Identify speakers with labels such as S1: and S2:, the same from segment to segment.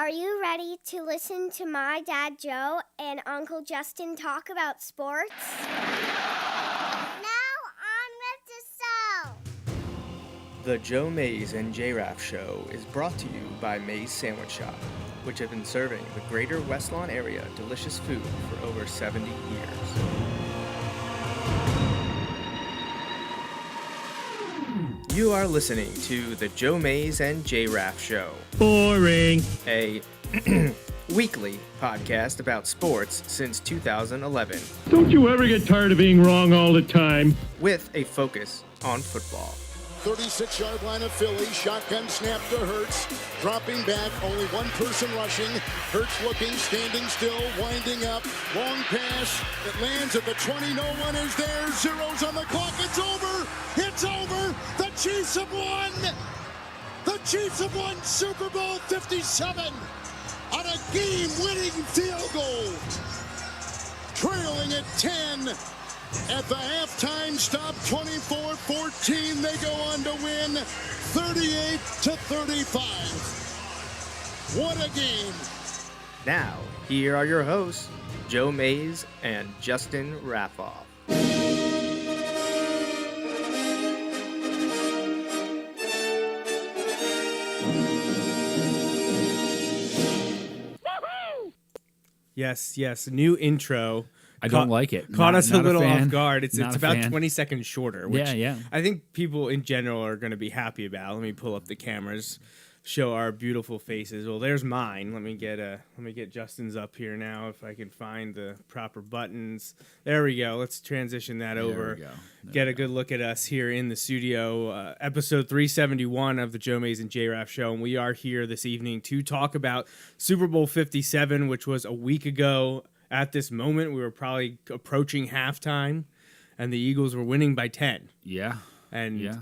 S1: Are you ready to listen to my dad Joe and Uncle Justin talk about sports? Now on with the show.
S2: The Joe Mays and J-Raff Show is brought to you by Mays Sandwich Shop, which have been serving the greater West Lawn area delicious food for over 70 years. You are listening to the Joe Mays and J-Raff Show.
S3: Boring.
S2: A weekly podcast about sports since 2011,
S3: Don't you ever get tired of being wrong all the time?
S2: with a focus on football.
S4: 36-yard line of Philly. Shotgun snap to Hurts. Dropping back. Only one person rushing. Hurts looking, standing still, winding up. Long pass. It lands at the 20. No one is there. Zeros on the clock. It's over. It's over. The Chiefs have won. The Chiefs have won Super Bowl 57 on a game-winning field goal. Trailing at 10. At the halftime stop, 24-14, they go on to win 38-35. What a game.
S2: Now, here are your hosts, Joe Mays and Justin Raffoff. Yes, new intro.
S5: I don't like it.
S2: Caught us a little
S5: fan.
S2: off guard. It's
S5: Not a
S2: about
S5: fan.
S2: 20 seconds shorter, which
S5: Yeah.
S2: I think people in general are going to be happy about. Let me pull up the cameras, show our beautiful faces. Well, there's mine. Let me get Justin's up here now if I can find the proper buttons. There we go. Let's transition that over.
S5: we go.
S2: Get a good look at us here in the studio. Episode 371 of the Joe Mays and J-Raff Show, and we are here this evening to talk about Super Bowl 57, which was a week ago. At this moment, we were probably approaching halftime, and the Eagles were winning by 10.
S5: Yeah.
S2: And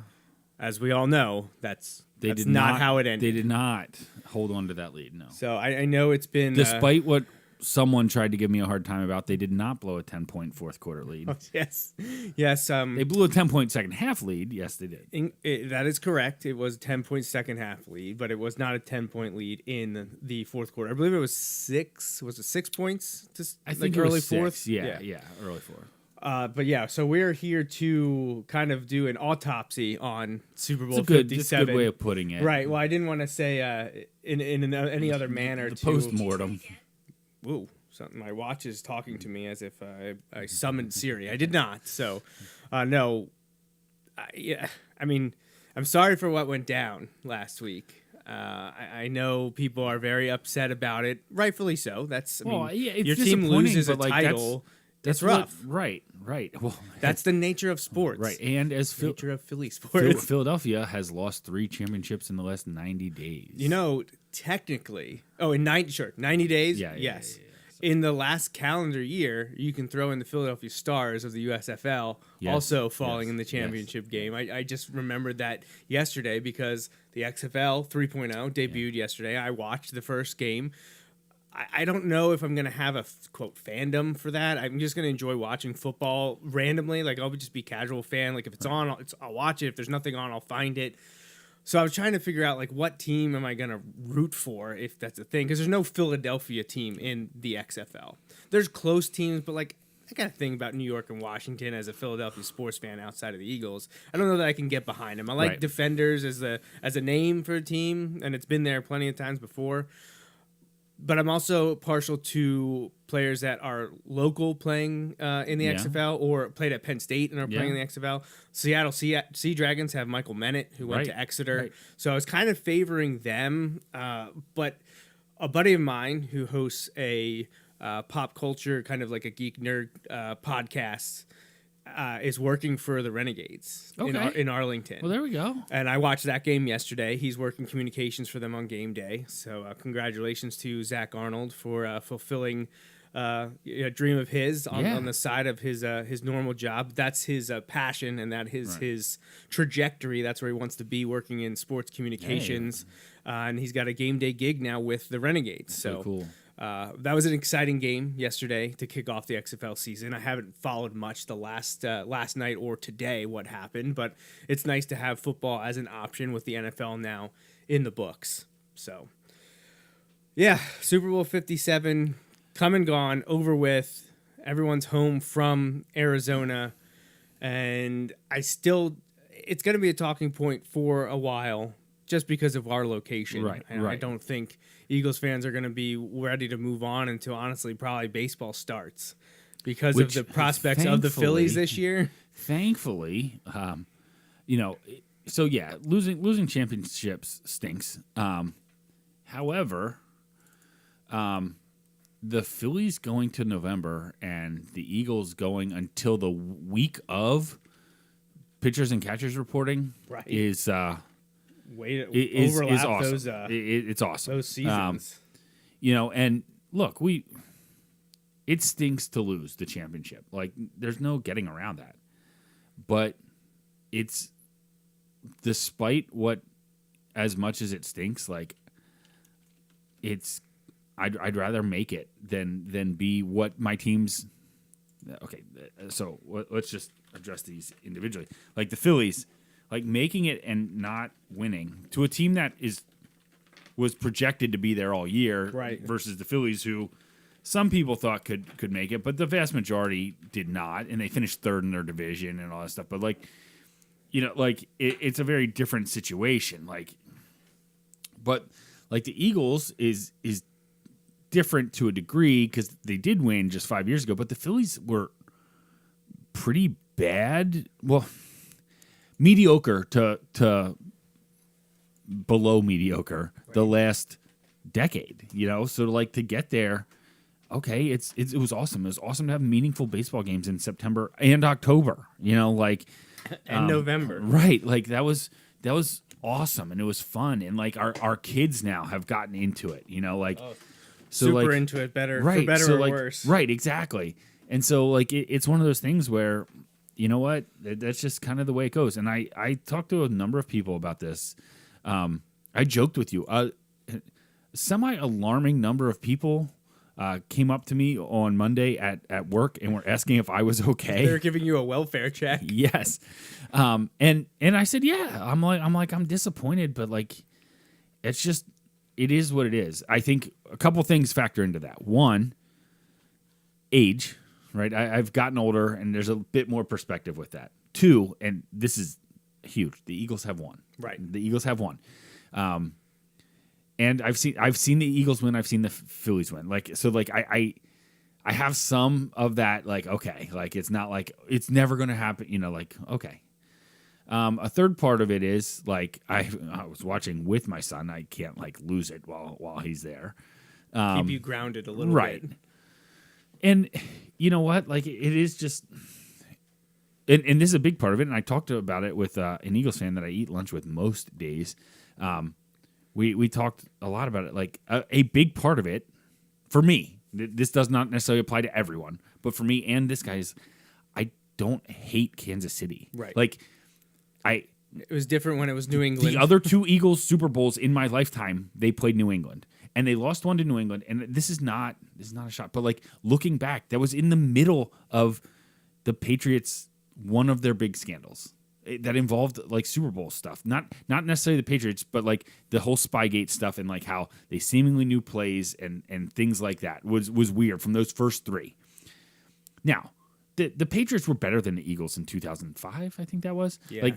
S2: as we all know, that's
S5: Did
S2: not how it ended.
S5: They did not hold on to that lead, no.
S2: So I know it's been...
S5: Despite what someone tried to give me a hard time about, they did not blow a 10-point fourth quarter lead.
S2: yes.
S5: They blew a 10-point second half lead. Yes, they did.
S2: That is correct. It was a 10-point second half lead, but it was not a 10-point lead in the fourth quarter. I believe it was 6. Was it 6 points?
S5: I think it
S2: early
S5: was 6.
S2: fourth?
S5: Yeah, early fourth.
S2: But yeah, so we're here to kind of do an autopsy on Super Bowl
S5: It's a
S2: 57.
S5: good way of putting it.
S2: Right. Well, I didn't want to say in any other manner.
S5: The
S2: to
S5: post-mortem.
S2: Whoa! Something. My watch is talking to me as if I summoned Siri. I did not. So, no. I mean, I'm sorry for what went down last week. I know people are very upset about it, rightfully so. That's
S5: It's
S2: your team
S5: disappointing,
S2: loses a
S5: but,
S2: title. That's
S5: what-
S2: rough.
S5: Right. Well,
S2: That's the nature of sports.
S5: right. And as
S2: Nature of Philly sports.
S5: Philadelphia has lost 3 championships in the last 90 days.
S2: You know, technically, in 90 days,
S5: Yeah,
S2: yes.
S5: yeah.
S2: In the last calendar year, you can throw in the Philadelphia Stars of the USFL
S5: Yes,
S2: also falling
S5: yes,
S2: in the championship game. I just remembered that yesterday because the XFL 3.0 debuted yesterday. I watched the first game. I don't know if I'm going to have a, quote, fandom for that. I'm just going to enjoy watching football randomly. Like, I'll just be a casual fan. Like, if it's on, I'll watch it. If there's nothing on, I'll find it. So I was trying to figure out, like, what team am I going to root for, if that's a thing? Because there's no Philadelphia team in the XFL. There's close teams, but, like, I got a thing about New York and Washington as a Philadelphia sports fan outside of the Eagles. I don't know that I can get behind them. I like
S5: Right.
S2: Defenders as a name for a team, and it's been there plenty of times before. But I'm also partial to players that are local playing in the
S5: Yeah.
S2: XFL or played at Penn State and are playing in the XFL. Seattle Sea Dragons have Michael Mennett, who went
S5: Right.
S2: to Exeter.
S5: Right.
S2: So I was kind of favoring them. But a buddy of mine who hosts a pop culture, kind of like a geek nerd podcast, is working for the Renegades
S5: Okay.
S2: in Arlington.
S5: Well, there we go.
S2: And I watched that game yesterday. He's working communications for them on game day. So congratulations to Zach Arnold for fulfilling a dream of his on the side of his normal job. That's his passion, and that is his trajectory. That's where he wants to be, working in sports communications. And he's got a game day gig now with the Renegades.
S5: So cool.
S2: That was an exciting game yesterday to kick off the XFL season. I haven't followed much the last night or today what happened, but it's nice to have football as an option with the NFL now in the books. So Yeah, Super Bowl 57, come and gone, over with. Everyone's home from Arizona. And it's going to be a talking point for a while just because of our location.
S5: Right,
S2: And
S5: right.
S2: I don't think Eagles fans are going to be ready to move on until, honestly, probably baseball starts because
S5: Which,
S2: of the prospects of the Phillies
S5: thankfully-
S2: this year.
S5: Thankfully, so yeah, losing championships stinks. However, the Phillies going to November and the Eagles going until the week of pitchers and catchers reporting
S2: Right.
S5: is
S2: Way to
S5: is
S2: overlap
S5: awesome.
S2: those
S5: It's awesome.
S2: those seasons.
S5: And look, it stinks to lose the championship. Like, there's no getting around that. But it's, despite what, as much as it stinks, like, I'd rather make it than be what my team's. Okay, so let's just address these individually. Like the Phillies, like making it and not winning to a team that was projected to be there all year,
S2: Right.
S5: versus the Phillies, who some people thought could make it, but the vast majority did not, and they finished third in their division and all that stuff. But it's a very different situation. But the Eagles is different to a degree because they did win just 5 years ago, but the Phillies were pretty bad. Well, mediocre to below mediocre the last decade, So to get there, okay, it was awesome. It was awesome to have meaningful baseball games in September and October,
S2: And November.
S5: Right. That was awesome, and it was fun, and our kids now have gotten into it,
S2: Super into it, better
S5: right,
S2: for better
S5: so
S2: or worse.
S5: Right, exactly. And so it's one of those things where, you know what, that's just kind of the way it goes. And I talked to a number of people about this. I joked with you. Semi-alarming number of people came up to me on Monday at work and were asking if I was okay.
S2: They're giving you a welfare check.
S5: Yes. And I said, yeah. I'm disappointed, but it's just, it is what it is. I think a couple things factor into that. One, age, right? I've gotten older, and there's a bit more perspective with that. Two, and this is huge, the Eagles have won.
S2: Right.
S5: The Eagles have won. And I've seen the Eagles win. I've seen the Phillies win. I have some of that. Okay, it's not like it's never going to happen. Okay. A third part of it is I was watching with my son. I can't lose it while he's there.
S2: Keep you grounded a little
S5: Right.
S2: bit.
S5: And you know what? It is just, and this is a big part of it. And I talked about it with an Eagles fan that I eat lunch with most days. We talked a lot about it. A big part of it for me, this does not necessarily apply to everyone, but for me and this guy is, I don't hate Kansas City.
S2: Right.
S5: It
S2: was different when it was New England.
S5: The other two Eagles Super Bowls in my lifetime, they played New England, and they lost one to New England. And this is not a shot, but looking back, that was in the middle of the Patriots, one of their big scandals that involved Super Bowl stuff. Not necessarily the Patriots, but the whole Spygate stuff and how they seemingly knew plays and things like that was weird from those first three. Now, the Patriots were better than the Eagles in 2005, I think that was.
S2: Yeah.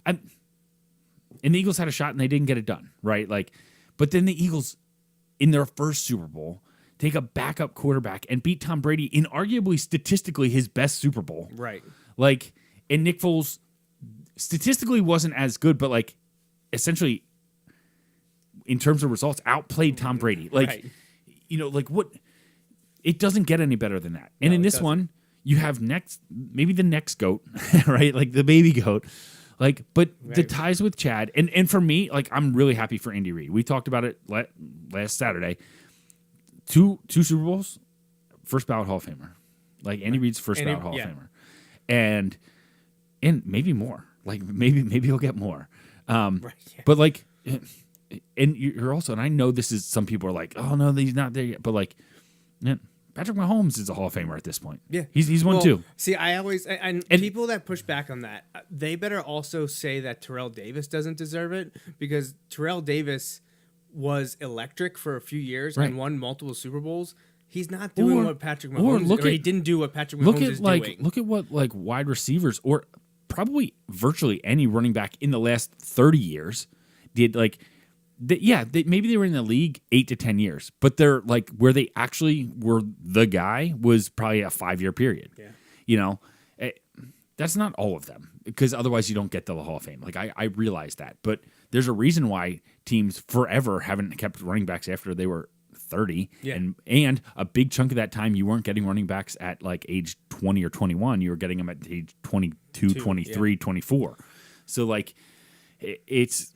S5: And the Eagles had a shot and they didn't get it done, right? But then the Eagles, in their first Super Bowl, take a backup quarterback and beat Tom Brady in arguably statistically his best Super Bowl.
S2: Right.
S5: And Nick Foles statistically wasn't as good, but essentially in terms of results, outplayed Tom Brady.
S2: Right.
S5: What? It doesn't get any better than that. And
S2: No,
S5: in
S2: it
S5: this
S2: doesn't.
S5: one, you have maybe the next goat, right? The baby goat. But the
S2: Right.
S5: ties with Chad, and for me, I'm really happy for Andy Reid. We talked about it last Saturday. Two Super Bowls, first ballot Hall of Famer. Andy Reid's first ballot Hall of Famer. And maybe more. Maybe he'll get more.
S2: Right. Yeah.
S5: But and you're also, and I know this is, some people are oh no, he's not there yet. But Patrick Mahomes is a Hall of Famer at this point.
S2: Yeah.
S5: He's won too.
S2: See, I always and people that push back on that, they better also say that Terrell Davis doesn't deserve it, because Terrell Davis was electric for a few years
S5: Right.
S2: and won multiple Super Bowls, he's not doing
S5: Or-
S2: what Patrick
S5: or
S2: Mahomes.
S5: look
S2: Or he
S5: at-
S2: didn't do what Patrick
S5: Look
S2: Mahomes
S5: at
S2: is doing.
S5: look at what like wide receivers or probably virtually any running back in the last 30 years did like. Maybe they were in the league 8 to 10 years, but they're like where they actually were the guy was probably a 5-year period.
S2: Yeah.
S5: You know, that's not all of them because otherwise you don't get to the Hall of Fame. Like I realize that, but there's a reason why teams forever haven't kept running backs after they were 30.
S2: Yeah.
S5: And a big chunk of that time you weren't getting running backs at like age 20 or 21. You were getting them at age 22, 23, 24. So like it's,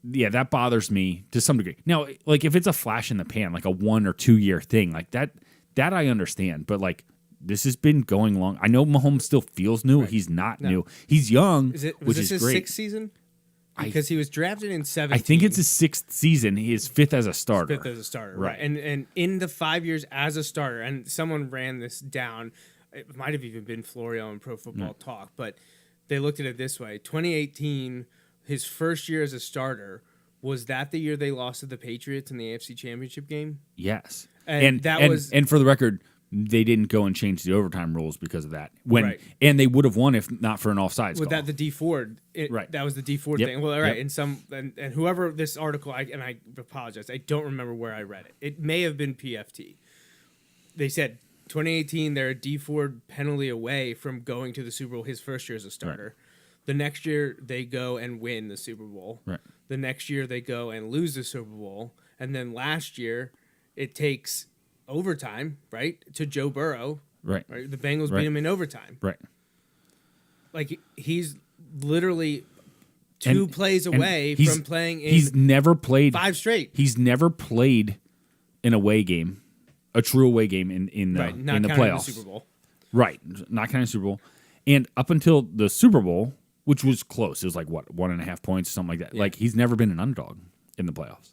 S5: that bothers me to some degree. Now, like if it's a flash in the pan, like a 1 or 2 year thing like that I understand, but like this has been going long. I know Mahomes still feels new. Right. He's not new. He's young,
S2: Was
S5: which
S2: this
S5: is
S2: his
S5: great.
S2: sixth season? Because he was drafted in 17.
S5: I think it's his 6th season. He is 5th as a starter.
S2: 5th as a starter,
S5: Right.
S2: right? And in the 5 years as a starter, and someone ran this down. It might have even been Florio in Pro Football Talk, but they looked at it this way: 2018, his first year as a starter, was that the year they lost to the Patriots in the AFC Championship game?
S5: Yes,
S2: And
S5: for the record, they didn't go and change the overtime rules because of that.
S2: Right.
S5: And they would have won if not for an offsides
S2: With
S5: call.
S2: that, the D Ford,
S5: Right.
S2: That was the D Ford
S5: Yep.
S2: thing. Well, all right,
S5: Yep.
S2: and whoever this article, I apologize, I don't remember where I read it. It may have been PFT. They said 2018, they're a D Ford penalty away from going to the Super Bowl his first year as a starter. Right. The next year they go and win the Super Bowl.
S5: Right.
S2: The next year they go and lose the Super Bowl, and then last year it takes overtime, right, to Joe Burrow.
S5: Right.
S2: The Bengals beat him in overtime.
S5: Right.
S2: Like he's literally two plays away from playing in
S5: he's never played
S2: 5 straight.
S5: He's never played an away game, a true away game in the playoffs.
S2: The Super Bowl.
S5: Right, not counting the Super Bowl. And up until the Super Bowl, which was close, it was like what 1.5 points, something like that.
S2: Yeah.
S5: Like he's never been an underdog in the playoffs.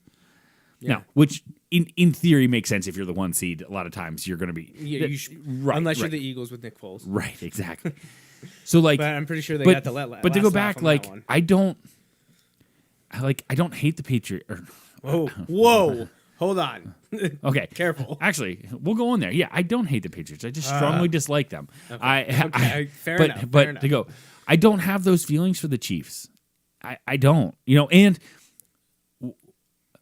S2: Yeah.
S5: Now, which in theory makes sense if you're the 1 seed. A lot of times you're going to be
S2: Unless you're the Eagles with Nick Foles.
S5: Right, exactly. So like,
S2: but I'm pretty sure they got the let.
S5: But to go back, like I don't hate the Patriots.
S2: Whoa, hold on.
S5: Okay,
S2: careful.
S5: Actually, we'll go on there. Yeah, I don't hate the Patriots. I just strongly dislike them.
S2: Okay. Fair enough.
S5: But to go, I don't have those feelings for the Chiefs. I don't. And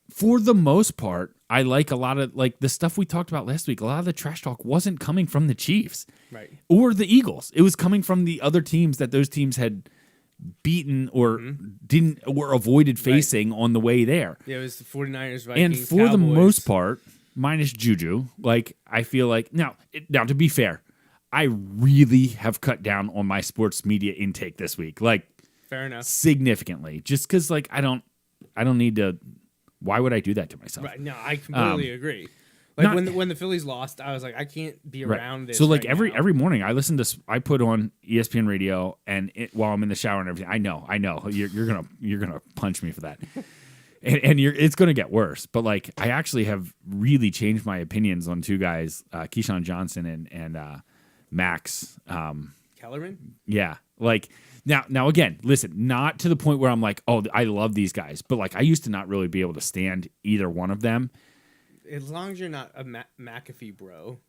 S5: for the most part, I like a lot of like the stuff we talked about last week. A lot of the trash talk wasn't coming from the Chiefs,
S2: right,
S5: or the Eagles. It was coming from the other teams that those teams had beaten or didn't or avoided facing on the way there.
S2: Yeah, it was the 49ers, Vikings,
S5: and for
S2: Cowboys.
S5: the most part, minus Juju, like I feel like now to be fair, I really have cut down on my sports media intake this week, like
S2: fair enough,
S5: significantly, just because like I don't need to. Why would I do that to myself?
S2: Right. No, I completely agree. Like when the Phillies lost, I was like, I can't be around this.
S5: So like
S2: right now.
S5: every morning, I put on ESPN radio, and while I'm in the shower and everything, I know you're gonna punch me for that, and it's gonna get worse. But like I actually have really changed my opinions on 2 guys, Keyshawn Johnson and Max
S2: Kellerman.
S5: Yeah, like. Now again, listen, not to the point where I'm like, oh, I love these guys, but like I used to not really be able to stand either one of them.
S2: As long as you're not a McAfee bro,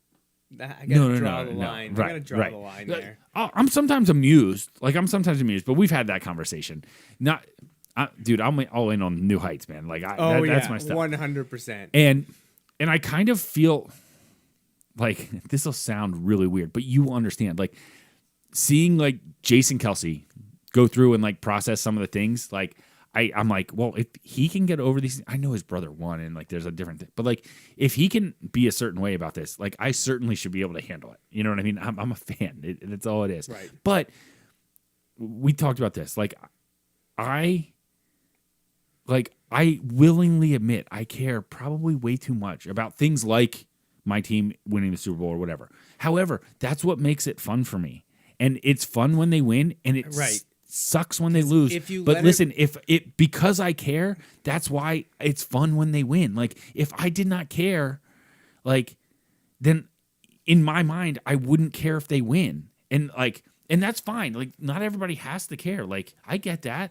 S2: I gotta draw the line.
S5: Right,
S2: I gotta draw the line there.
S5: I'm sometimes amused, but we've had that conversation. Dude, I'm all in on New Heights, man. Like, that's my stuff.
S2: 100%.
S5: And I kind of feel like this will sound really weird, but you understand, like. Seeing like Jason Kelsey go through and like process some of the things, like I'm like, well, if he can get over these, I know his brother won and like there's a different thing, but like if he can be a certain way about this, like I certainly should be able to handle it. You know what I mean? I'm a fan. That's all it is.
S2: Right.
S5: But we talked about this. Like I willingly admit I care probably way too much about things like my team winning the Super Bowl or whatever. However, that's what makes it fun for me. And it's fun when they win, and it sucks when they lose. But listen, because I care, that's why it's fun when they win. Like if I did not care, like then in my mind I wouldn't care if they win. And that's fine. Like not everybody has to care. Like I get that.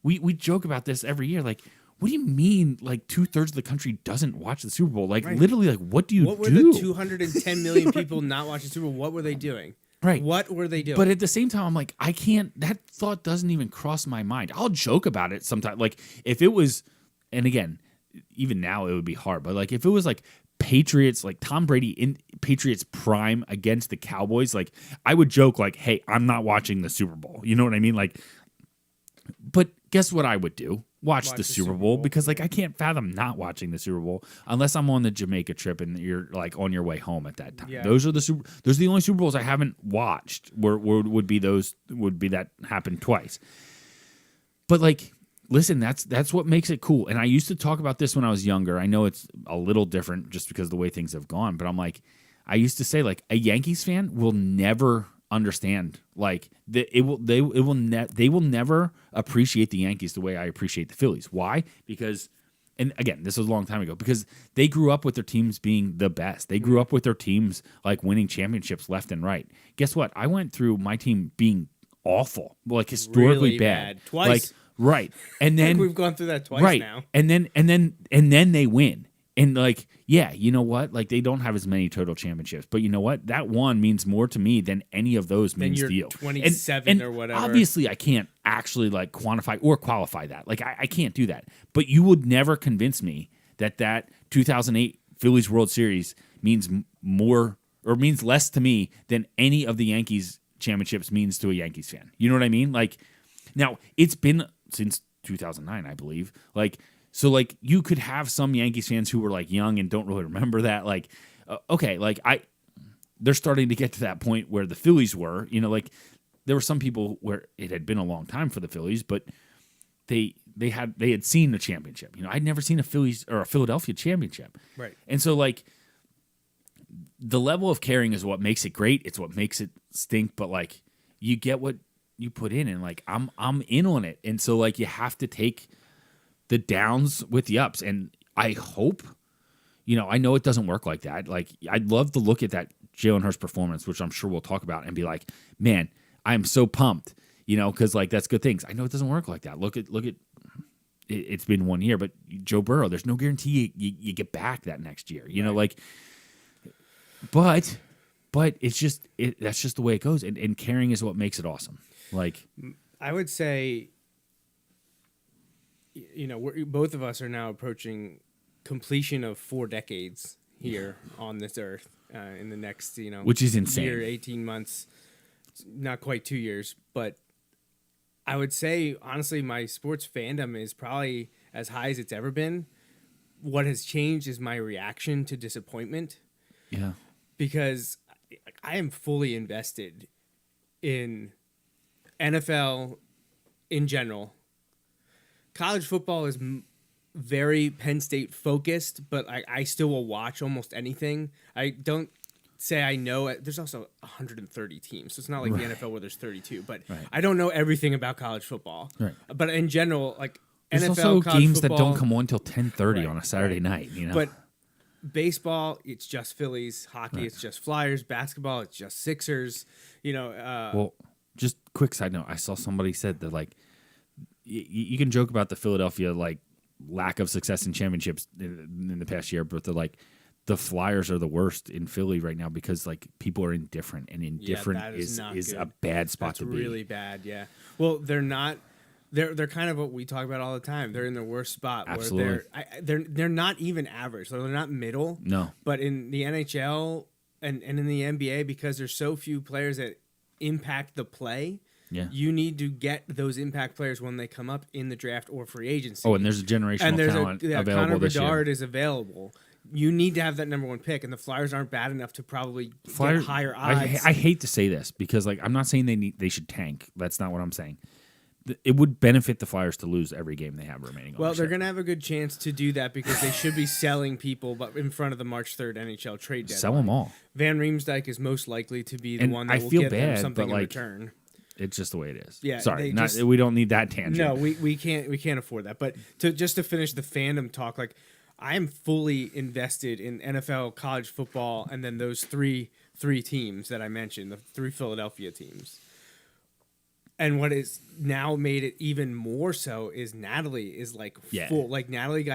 S5: We joke about this every year. Like what do you mean? Like 2/3 of the country doesn't watch the Super Bowl? Like literally, like what do you
S2: What were
S5: do?
S2: the 210 million people not watching Super Bowl? What were they doing?
S5: Right.
S2: What were they doing?
S5: But at the same time, I'm like, I can't. That thought doesn't even cross my mind. I'll joke about it sometimes. Like if it was, and again, even now it would be hard. But like if it was like Patriots, like Tom Brady in Patriots prime against the Cowboys, like I would joke like, hey, I'm not watching the Super Bowl. You know what I mean? Like, but guess what I would do? Watch the Super Bowl because like I can't fathom not watching the Super Bowl unless I'm on the Jamaica trip and you're like on your way home at that time.
S2: Yeah.
S5: Those are the only Super Bowls I haven't watched. Would be that happened twice. But like, listen, that's what makes it cool. And I used to talk about this when I was younger. I know it's a little different just because of the way things have gone. But I'm like, I used to say like a Yankees fan will never understand like they will never appreciate the Yankees the way I appreciate the Phillies. Why? Because, and again, this was a long time ago, because they grew up with their teams being the best. They grew up with their teams like winning championships left and right. Guess what? I went through my team being awful, like historically
S2: Really
S5: bad.
S2: twice.
S5: Like, right. And then
S2: we've gone through that twice
S5: right.
S2: now.
S5: And then they win. And like, yeah, you know what? Like they don't have as many total championships, but you know what? That one means more to me than any of those means
S2: you're
S5: to you.
S2: 27
S5: and
S2: or whatever.
S5: Obviously, I can't actually like quantify or qualify that. Like I can't do that. But you would never convince me that 2008 Phillies World Series means more or means less to me than any of the Yankees championships means to a Yankees fan. You know what I mean? Like now it's been since 2009, I believe. Like. So, like, you could have some Yankees fans who were, like, young and don't really remember that. Like, okay, like, they're starting to get to that point where the Phillies were. You know, like, there were some people where it had been a long time for the Phillies, but they had seen the championship. You know, I'd never seen a Phillies or a Philadelphia championship.
S2: Right.
S5: And so, like, the level of caring is what makes it great. It's what makes it stink. But, like, you get what you put in, and, like, I'm in on it. And so, like, you have to take the downs with the ups. And I hope, you know, I know it doesn't work like that. Like, I'd love to look at that Jalen Hurts performance, which I'm sure we'll talk about, and be like, man, I'm so pumped, you know, because, like, that's good things. I know it doesn't work like that. Look at it's been 1 year, but Joe Burrow, there's no guarantee you get back that next year, you know, like, but it's just, that's just the way it goes. And caring is what makes it awesome. Like,
S2: I would say, you know, both of us are now approaching completion of 4 decades here on this earth in the next, you know,
S5: which is insane.
S2: Year, 18 months, not quite 2 years. But I would say, honestly, my sports fandom is probably as high as it's ever been. What has changed is my reaction to disappointment.
S5: Yeah.
S2: Because I am fully invested in NFL in general. College football is very Penn State focused, but I still will watch almost anything. I don't say I know. There's also 130 teams, so it's not like the NFL where there's 32. But I don't know everything about college football.
S5: Right.
S2: But in general, like
S5: there's
S2: NFL,
S5: also
S2: college
S5: games
S2: football,
S5: that don't come on until 10:30 on a Saturday night. You know,
S2: but baseball, it's just Phillies. Hockey, it's just Flyers. Basketball, it's just Sixers. You know.
S5: Well, just quick side note. I saw somebody said that like. You can joke about the Philadelphia like lack of success in championships in the past year, but they're like the Flyers are the worst in Philly right now because like people are indifferent, and indifferent is a bad spot to be. That's
S2: really bad. Yeah. Well, they're not. They're kind of what we talk about all the time. They're in their worst spot.
S5: Absolutely.
S2: Where they're not even average. So they're not middle.
S5: No.
S2: But in the NHL and in the NBA, because there's so few players that impact the play.
S5: Yeah.
S2: You need to get those impact players when they come up in the draft or free agency.
S5: Oh, and there's a generational talent available
S2: Connor
S5: this year.
S2: Bedard is available. You need to have that number 1 pick, and the Flyers aren't bad enough to probably get higher odds.
S5: I hate to say this because like I'm not saying they should tank. That's not what I'm saying. It would benefit the Flyers to lose every game they have remaining.
S2: Well, they're going to have a good chance to do that because they should be selling people, but in front of the March 3rd NHL trade deadline.
S5: Sell them all.
S2: Van Riemsdyk is most likely to be the
S5: And
S2: one that
S5: I
S2: will
S5: feel
S2: get them
S5: bad,
S2: something
S5: but,
S2: in
S5: like,
S2: return.
S5: It's just the way it is.
S2: Yeah,
S5: sorry,
S2: they
S5: we don't need that tangent.
S2: No, we can't afford that. But to finish the fandom talk, like I am fully invested in NFL, college football, and then those three teams that I mentioned, the 3 Philadelphia teams. And what is now made it even more so is Natalie is like full. Like Natalie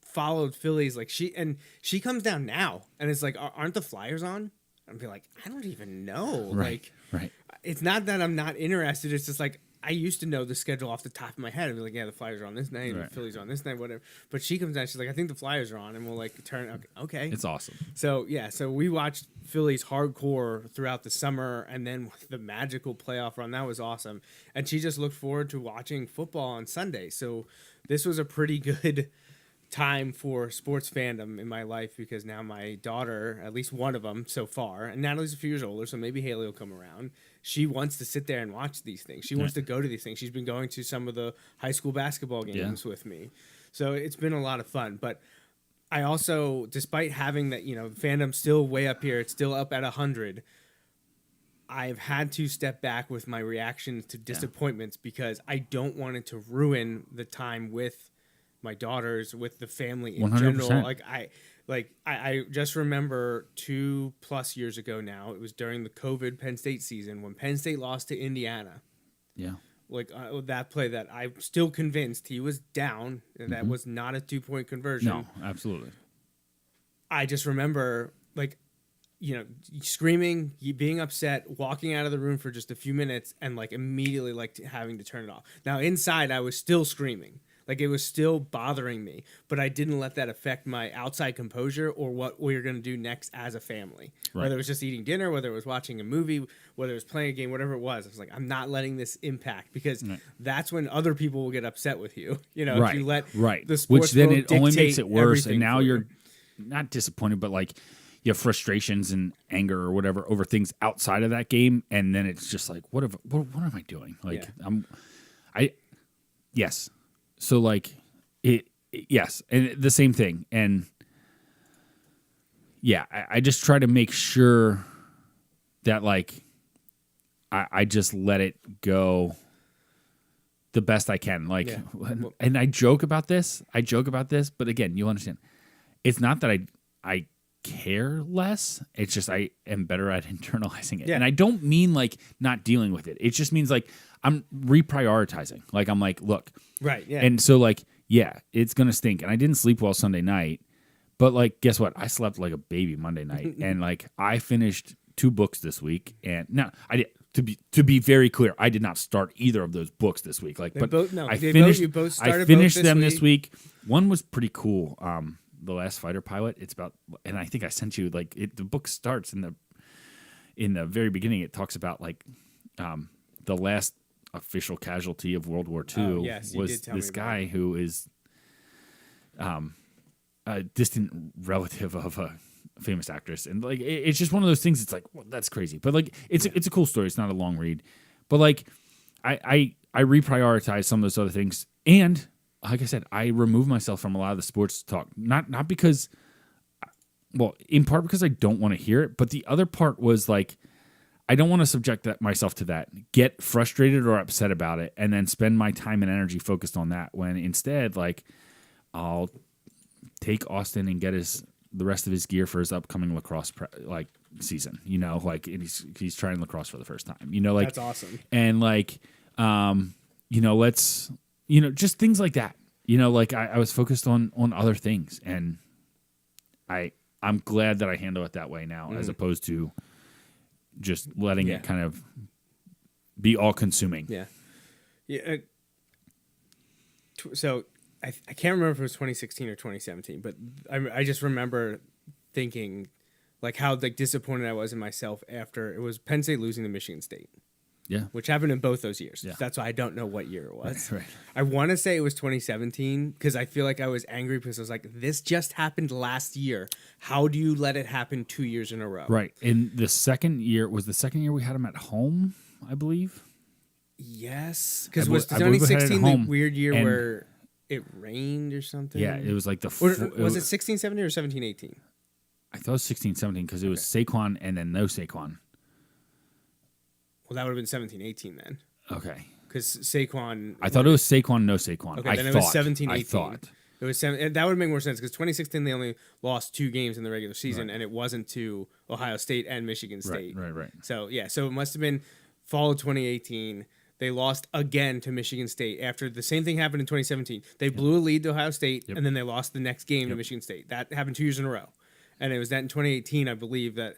S2: followed Phillies. Like she comes down now and it's like, aren't the Flyers on? I'd be like, I don't even know.
S5: Right.
S2: It's not that I'm not interested. It's just like I used to know the schedule off the top of my head. I'd be like, yeah, the Flyers are on this night, and the Phillies are on this night, whatever. But she comes down, she's like, I think the Flyers are on, and we'll like turn. Okay,
S5: It's awesome.
S2: So so we watched Phillies hardcore throughout the summer, and then the magical playoff run that was awesome. And she just looked forward to watching football on Sunday. So this was a pretty good time for sports fandom in my life because now my daughter, at least one of them so far, and Natalie's a few years older, so maybe Haley will come around. She wants to sit there and watch these things. She wants to go to these things. She's been going to some of the high school basketball games with me. So it's been a lot of fun. But I also, despite having that, fandom still way up here, it's still up at 100. I've had to step back with my reactions to disappointments because I don't want it to ruin the time with my daughters, with the family in
S5: 100%.
S2: general. I just remember 2+ years ago now, it was during the COVID Penn State season when Penn State lost to Indiana.
S5: Yeah.
S2: That play that I'm still convinced he was down, and that was not a 2-point conversion.
S5: No, absolutely.
S2: I just remember, screaming, being upset, walking out of the room for just a few minutes, and immediately having to turn it off. Now inside, I was still screaming. It was still bothering me, but I didn't let that affect my outside composure or what we were going to do next as a family. Right. Whether it was just eating dinner, whether it was watching a movie, whether it was playing a game, whatever it was. I was like, I'm not letting this impact because that's when other people will get upset with you. If you let the sports
S5: which then
S2: world
S5: it only makes
S2: dictate
S5: it worse. And
S2: everything
S5: now
S2: for
S5: you're
S2: you.
S5: not disappointed, but you have frustrations and anger or whatever over things outside of that game. And then it's just like, what am I doing? Yes. So yes, and the same thing, and I just try to make sure that I just let it go the best I can. And I joke about this, but again, you understand, it's not that I care less. It's just I am better at internalizing it, and I don't mean not dealing with it. It just means I'm reprioritizing. I'm look,
S2: right, yeah,
S5: and so it's gonna stink. And I didn't sleep well Sunday night, but guess what? I slept like a baby Monday night, and I finished 2 books this week. And now I did. To be very clear, I did not start either of those books this week. I finished them this week. One was pretty cool. The Last Fighter Pilot. It's about, and I think I sent you the book starts in the very beginning. It talks about the last official casualty of World War II was this guy who is a distant relative of a famous actress, and it's just one of those things. It's well, that's crazy, but it's a cool story. It's not a long read, but I reprioritize some of those other things, and like I said, I remove myself from a lot of the sports talk, not because, well, in part because I don't want to hear it, but the other part was I don't want to subject myself to that, get frustrated or upset about it, and then spend my time and energy focused on that. When instead, I'll take Austin and get the rest of his gear for his upcoming lacrosse season. He's trying lacrosse for the first time.
S2: That's awesome.
S5: And let's just things like that. I was focused on other things, and I'm glad that I handle it that way now, as opposed to just letting it kind of be all consuming. Yeah.
S2: Yeah. So I can't remember if it was 2016 or 2017, but I just remember thinking how disappointed I was in myself after it was Penn State losing to Michigan State.
S5: Yeah.
S2: Which happened in both those years.
S5: Yeah.
S2: That's why I don't know what year it was.
S5: Right.
S2: I want to say it was 2017 because I feel I was angry because I was this just happened last year. How do you let it happen 2 years in a row?
S5: Right. And the second year we had them at home, I believe.
S2: Yes. Because was 2016 the weird year where it rained or something?
S5: Yeah. It was
S2: was it 16, 17 or 17, 18?
S5: I thought it was 16, 17 because it was Saquon and then no Saquon.
S2: Well, that would have been 17, 18 then.
S5: Okay.
S2: Because Saquon...
S5: I thought it was Saquon, no Saquon.
S2: Okay, then it was 17, 18.
S5: I thought.
S2: It was that would make more sense because 2016 they only lost 2 games in the regular season, and it wasn't to Ohio State and Michigan State.
S5: Right.
S2: So, so it must have been fall of 2018. They lost again to Michigan State after the same thing happened in 2017. They blew a lead to Ohio State, and then they lost the next game to Michigan State. That happened 2 years in a row. And it was that in 2018, I believe, that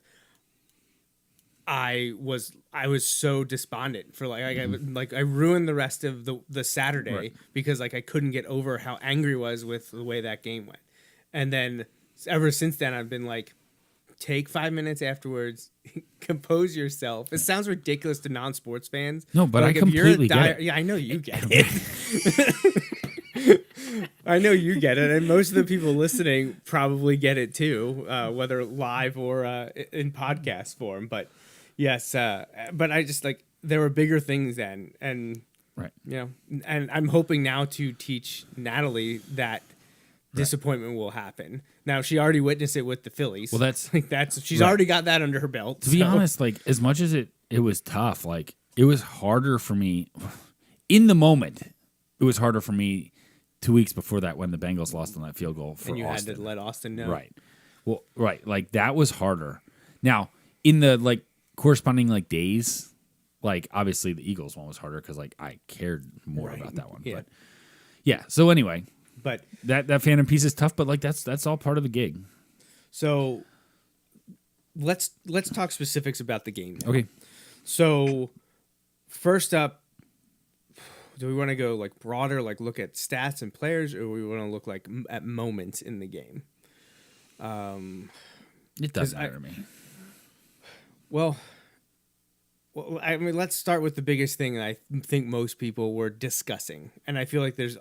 S2: I was so despondent for I ruined the rest of the Saturday because I couldn't get over how angry I was with the way that game went. And then ever since then, I've been like, take 5 minutes afterwards, compose yourself. It sounds ridiculous to non-sports fans.
S5: No, but I completely get it.
S2: Yeah, I know you get it. I know you get it, and most of the people listening probably get it too, whether live or in podcast form. But yes, but I just there were bigger things then, and and I'm hoping now to teach Natalie that disappointment will happen. Now she already witnessed it with the Phillies.
S5: Well, that's
S2: she's already got that under her belt.
S5: To be honest, as much as it was tough, it was harder for me in the moment. It was harder for me 2 weeks before that when the Bengals lost on that field goal for
S2: and you
S5: Austin.
S2: had to let Austin know.
S5: Right. Well, right. That was harder. Now, in the corresponding days, obviously the Eagles one was harder because I cared more about that one.
S2: Yeah.
S5: But yeah. So anyway,
S2: but
S5: that fandom piece is tough, but that's all part of the gig.
S2: So let's talk specifics about the game now.
S5: Okay.
S2: So first up, do we want to go broader, look at stats and players, or we want to look at moments in the game?
S5: It doesn't matter to me.
S2: Well, I mean, let's start with the biggest thing that I think most people were discussing, and I feel like there's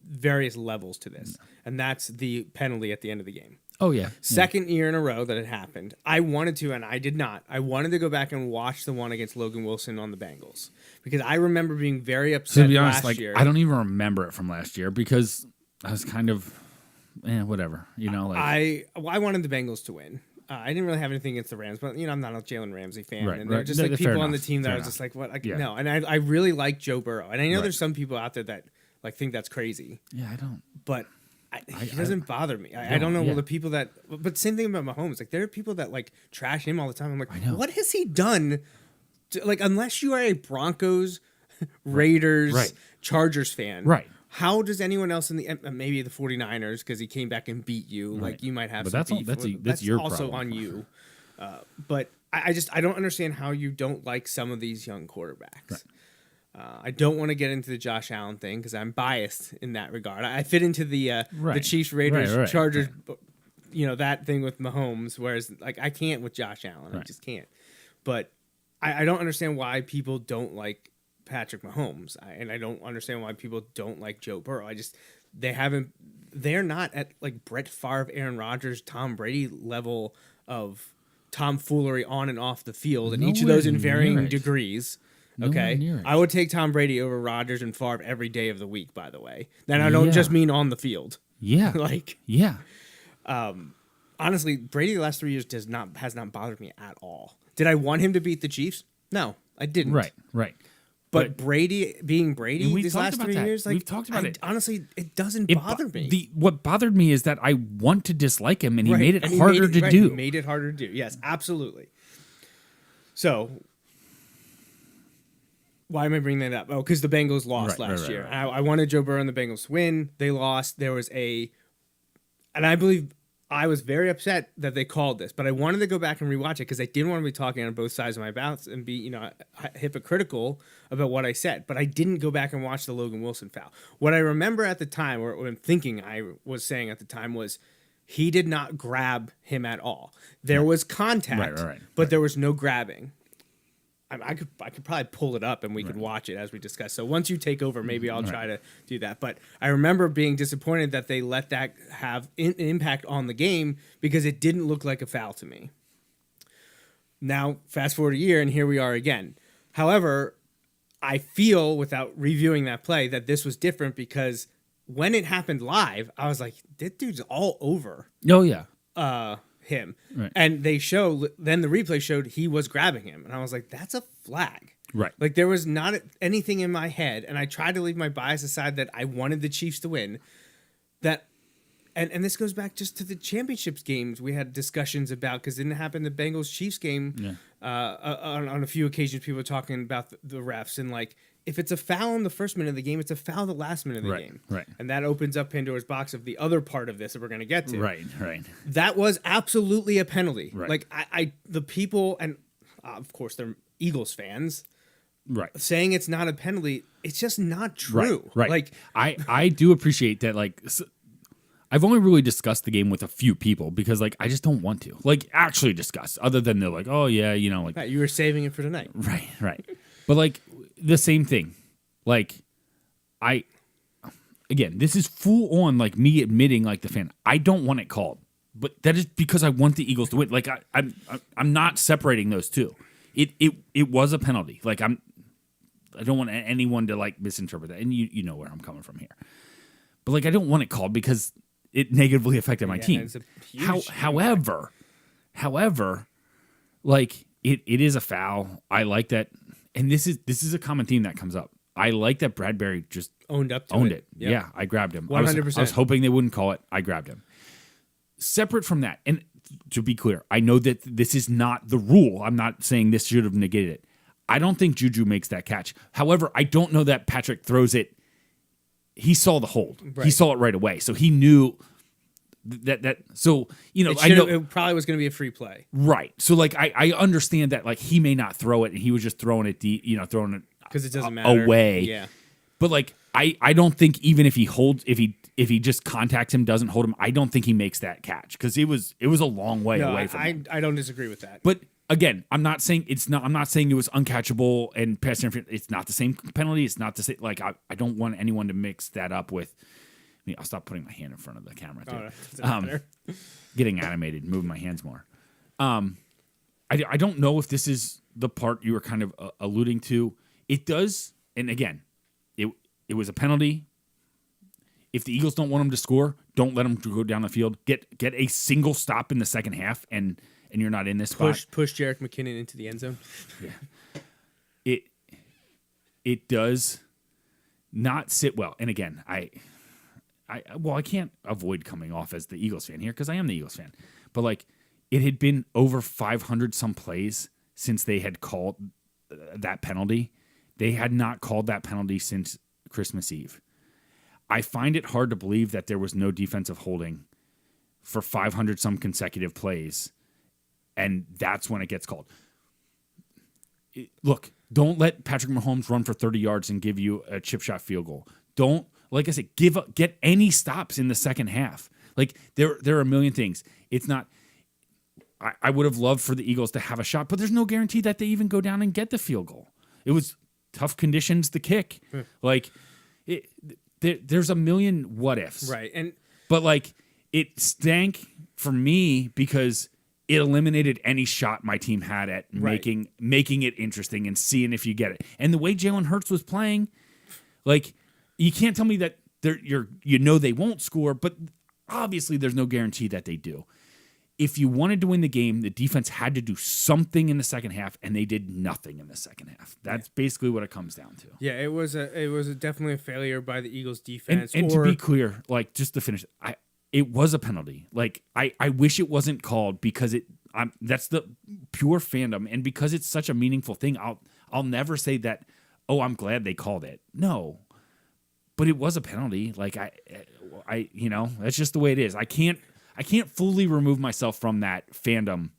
S2: various levels to this, and that's the penalty at the end of the game.
S5: Oh, yeah.
S2: Second year in a row that it happened. I wanted to, and I did not. I wanted to go back and watch the one against Logan Wilson on the Bengals because I remember being very upset
S5: to be honest,
S2: last year.
S5: I don't even remember it from last year because I was kind of, whatever.
S2: I wanted the Bengals to win. I didn't really have anything against the Rams, but I'm not a Jalen Ramsey fan, and there are just people on the team that I was just like, "What?" No, and I really like Joe Burrow, and I know there's some people out there that think that's crazy.
S5: Yeah, I don't.
S2: But he doesn't bother me. I don't know the people that. But same thing about Mahomes. There are people that trash him all the time. I'm like, what has he done? Unless you are a Broncos, Raiders, Chargers fan,
S5: right?
S2: How does anyone else in the maybe the 49ers because he came back and beat you? You might have. But some that's your also problem. On you. But I don't understand how you don't like some of these young quarterbacks. Right. I don't want to get into the Josh Allen thing because I'm biased in that regard. I fit into the Chiefs, Raiders, Chargers, that thing with Mahomes. Whereas I can't with Josh Allen. I just can't. But I don't understand why people don't like Patrick Mahomes, and I don't understand why people don't like Joe Burrow. They're not at Brett Favre, Aaron Rodgers, Tom Brady level of tomfoolery on and off the field, and each of those in varying degrees. Okay, I would take Tom Brady over Rodgers and Favre every day of the week. By the way, then I don't just mean on the field.
S5: Yeah,
S2: honestly, Brady the last 3 years has not bothered me at all. Did I want him to beat the Chiefs? No, I didn't.
S5: Right.
S2: But Brady being Brady these last 3 years,
S5: we've talked about it.
S2: Honestly, it doesn't bother me.
S5: What bothered me is that I want to dislike him, and he made it harder to do.
S2: He made it harder to do. Yes, absolutely. So, why am I bringing that up? Oh, because the Bengals lost last year. Right. I wanted Joe Burrow and the Bengals to win. They lost. There was and I believe I was very upset that they called this, but I wanted to go back and rewatch it because I didn't want to be talking on both sides of my mouth and be, hypocritical about what I said. But I didn't go back and watch the Logan Wilson foul. What I remember at the time, or what I'm thinking I was saying at the time, was he did not grab him at all. There was contact, but there was no grabbing. I could probably pull it up and we could watch it as we discuss. So once you take over, maybe I'll try to do that. But I remember being disappointed that they let that have an impact on the game because it didn't look like a foul to me. Now, fast forward a year, and here we are again. However, I feel, without reviewing that play, that this was different because when it happened live, I was like, this dude's all over.
S5: Oh, yeah.
S2: Him. Right. And then the replay showed he was grabbing him. And I was like, that's a flag.
S5: Right.
S2: There was not anything in my head, and I tried to leave my bias aside that I wanted the Chiefs to win, that And this goes back just to the championships games we had discussions about, because didn't it happen the Bengals Chiefs game? On a few occasions, people were talking about the refs and like, if it's a foul in the first minute of the game, it's a foul the last minute of the game.
S5: Right.
S2: And that opens up Pandora's box of the other part of this that we're going to get to.
S5: Right.
S2: That was absolutely a penalty.
S5: Right.
S2: Like the people, and of course they're Eagles fans,
S5: Right.
S2: saying it's not a penalty, it's just not true.
S5: Right.
S2: Like
S5: I do appreciate that. Like, I've only really discussed the game with a few people because like I just don't want to like actually discuss. Other than they're like, oh yeah, you know, like
S2: you were saving it for tonight.
S5: Right. But like the same thing. Like again, this is full on like me admitting like the fan. I don't want it called, but that is because I want the Eagles to win. Like I'm not separating those two. It was a penalty. Like I don't want anyone to like misinterpret that. And you know where I'm coming from here. But like I don't want it called because it negatively affected my team. However, like it is a foul. I like that, and this is a common theme that comes up. I like that Bradbury just
S2: owned it.
S5: Yep.
S2: Yep.
S5: Yeah, I grabbed him.
S2: 100%.
S5: I was hoping they wouldn't call it. I grabbed him. Separate from that, and to be clear, I know that this is not the rule. I'm not saying this should have negated it. I don't think Juju makes that catch. However, I don't know that Patrick throws it. He saw the hold.
S2: Right.
S5: He saw it right away, so he knew that. So you know, I know
S2: it probably was going to be a free play.
S5: Right. So like I understand that like he may not throw it, and he was just throwing it deep. You know, throwing it
S2: Because it doesn't matter.
S5: away.
S2: Yeah.
S5: But like I don't think even if he holds if he just contacts him, doesn't hold him, I don't think he makes that catch because it was a long way away from him.
S2: I don't disagree with that.
S5: But again, I'm not saying it was uncatchable and pass interference. It's not the same penalty. It's not the same. Like I don't want anyone to mix that up with. I mean, I'll stop putting my hand in front of the camera too.
S2: Doesn't matter.
S5: Getting animated, moving my hands more. I don't know if this is the part you were kind of alluding to. It does, and again, it was a penalty. If the Eagles don't want him to score, don't let him go down the field. Get a single stop in the second half, and you're not in this spot.
S2: Push Jerick McKinnon into the end zone.
S5: Yeah. It does not sit well. And again, I can't avoid coming off as the Eagles fan here because I am the Eagles fan. But like it had been over 500 some plays since they had called that penalty. They had not called that penalty since Christmas Eve. I find it hard to believe that there was no defensive holding for 500 some consecutive plays, and that's when it gets called. Look, don't let Patrick Mahomes run for 30 yards and give you a chip shot field goal. Don't, like I said, get any stops in the second half. Like there are a million things. It's not. I would have loved for the Eagles to have a shot, but there's no guarantee that they even go down and get the field goal. It was tough conditions to kick. Like there's a million what ifs.
S2: Right.
S5: But like it stank for me because it eliminated any shot my team had at making it interesting and seeing if you get it. And the way Jalen Hurts was playing, like you can't tell me that they won't score, but obviously there's no guarantee that they do. If you wanted to win the game, the defense had to do something in the second half, and they did nothing in the second half. That's basically what it comes down to.
S2: Yeah, it was definitely a failure by the Eagles defense.
S5: And to be clear, like just to finish, it was a penalty. Like I wish it wasn't called because that's the pure fandom, and because it's such a meaningful thing. I'll never say that. Oh, I'm glad they called it. No, but it was a penalty. Like I that's just the way it is. I can't fully remove myself from that fandom.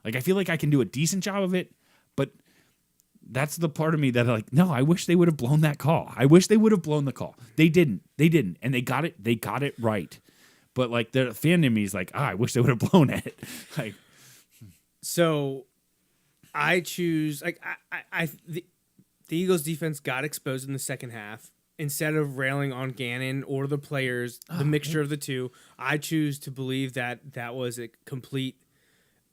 S5: Like I feel like I can do a decent job of it, but that's the part of me that like, no, I wish they would have blown that call. I wish they would have blown the call. They didn't, and they got it right. But like the fan in me is like, I wish they would have blown it. Like,
S2: so I choose like the Eagles defense got exposed in the second half. Instead of railing on Gannon or the players, the mixture of the two, I choose to believe that was a complete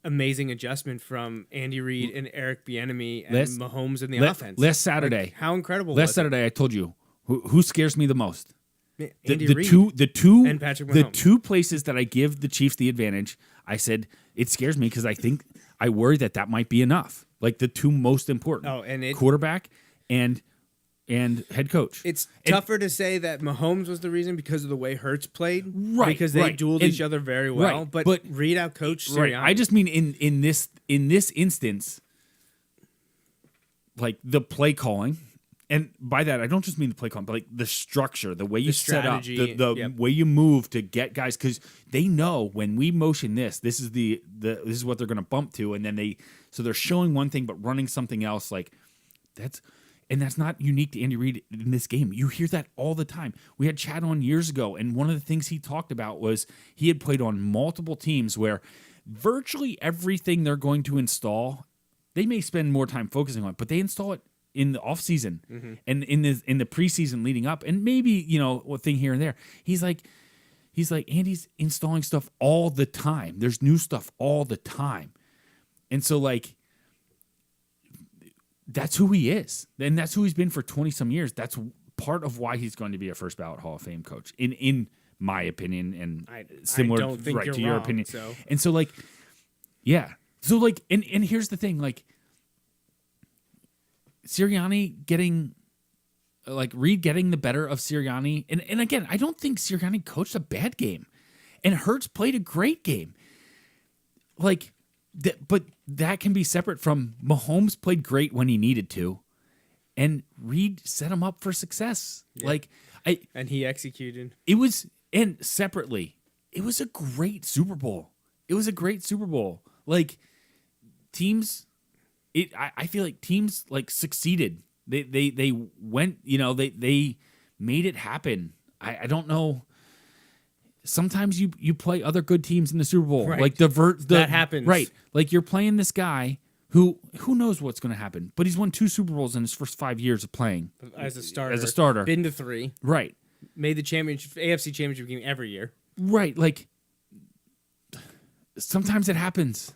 S2: amazing adjustment from Andy Reid and Eric Bieniemy and Mahomes in the offense.
S5: Last Saturday.
S2: Like, how incredible
S5: last
S2: was
S5: Saturday, I told you who scares me the most.
S2: Andy
S5: The
S2: Reid
S5: two
S2: and Patrick Mahomes.
S5: The two places that I give the Chiefs the advantage, I said it scares me because I worry that might be enough. Like the two most important.
S2: Oh, and
S5: quarterback and and head coach.
S2: It's tougher to say that Mahomes was the reason because of the way Hurts played,
S5: Right,
S2: Because they
S5: right.
S2: dueled
S5: And-
S2: each other very well.
S5: right,
S2: But Reed out coached
S5: Right.
S2: Sirianni.
S5: I just mean in this instance, like the play calling, and by that I don't just mean the play calling, but like the structure, the way you set up,
S2: strategy,
S5: the
S2: yep.
S5: way you move to get guys, because they know when we motion this is this is what they're going to bump to, and then they're showing one thing but running something else. Like that's not unique to Andy Reid in this game. You hear that all the time. We had Chad on years ago, and one of the things he talked about was he had played on multiple teams where virtually everything they're going to install, they may spend more time focusing on it, but they install it in the offseason and in the preseason leading up, and maybe, a thing here and there. He's like, Andy's installing stuff all the time. There's new stuff all the time. And so, like, that's who he is. And that's who he's been for 20-some years. That's part of why he's going to be a first ballot Hall of Fame coach, in my opinion, and similar
S2: don't think
S5: right
S2: you're
S5: to your
S2: wrong,
S5: opinion.
S2: so.
S5: And so, like, yeah. So, like, and here's the thing, like, Sirianni getting, like, Reed getting the better of Sirianni. And again, I don't think Sirianni coached a bad game. And Hurts played a great game. Like, but that can be separate from Mahomes played great when he needed to. And Reed set him up for success. Yeah. Like,
S2: and he executed.
S5: It was, and separately, it was a great Super Bowl. It was a great Super Bowl. Like, teams... I feel like teams like succeeded. They went, they made it happen. I don't know. Sometimes you play other good teams in the Super Bowl.
S2: Right.
S5: Like that
S2: happens.
S5: Right. Like you're playing this guy who knows what's going to happen, but he's won 2 Super Bowls in his first 5 years of playing
S2: as a starter. Been to 3.
S5: Right.
S2: Made the AFC championship game every year.
S5: Right. Like sometimes it happens.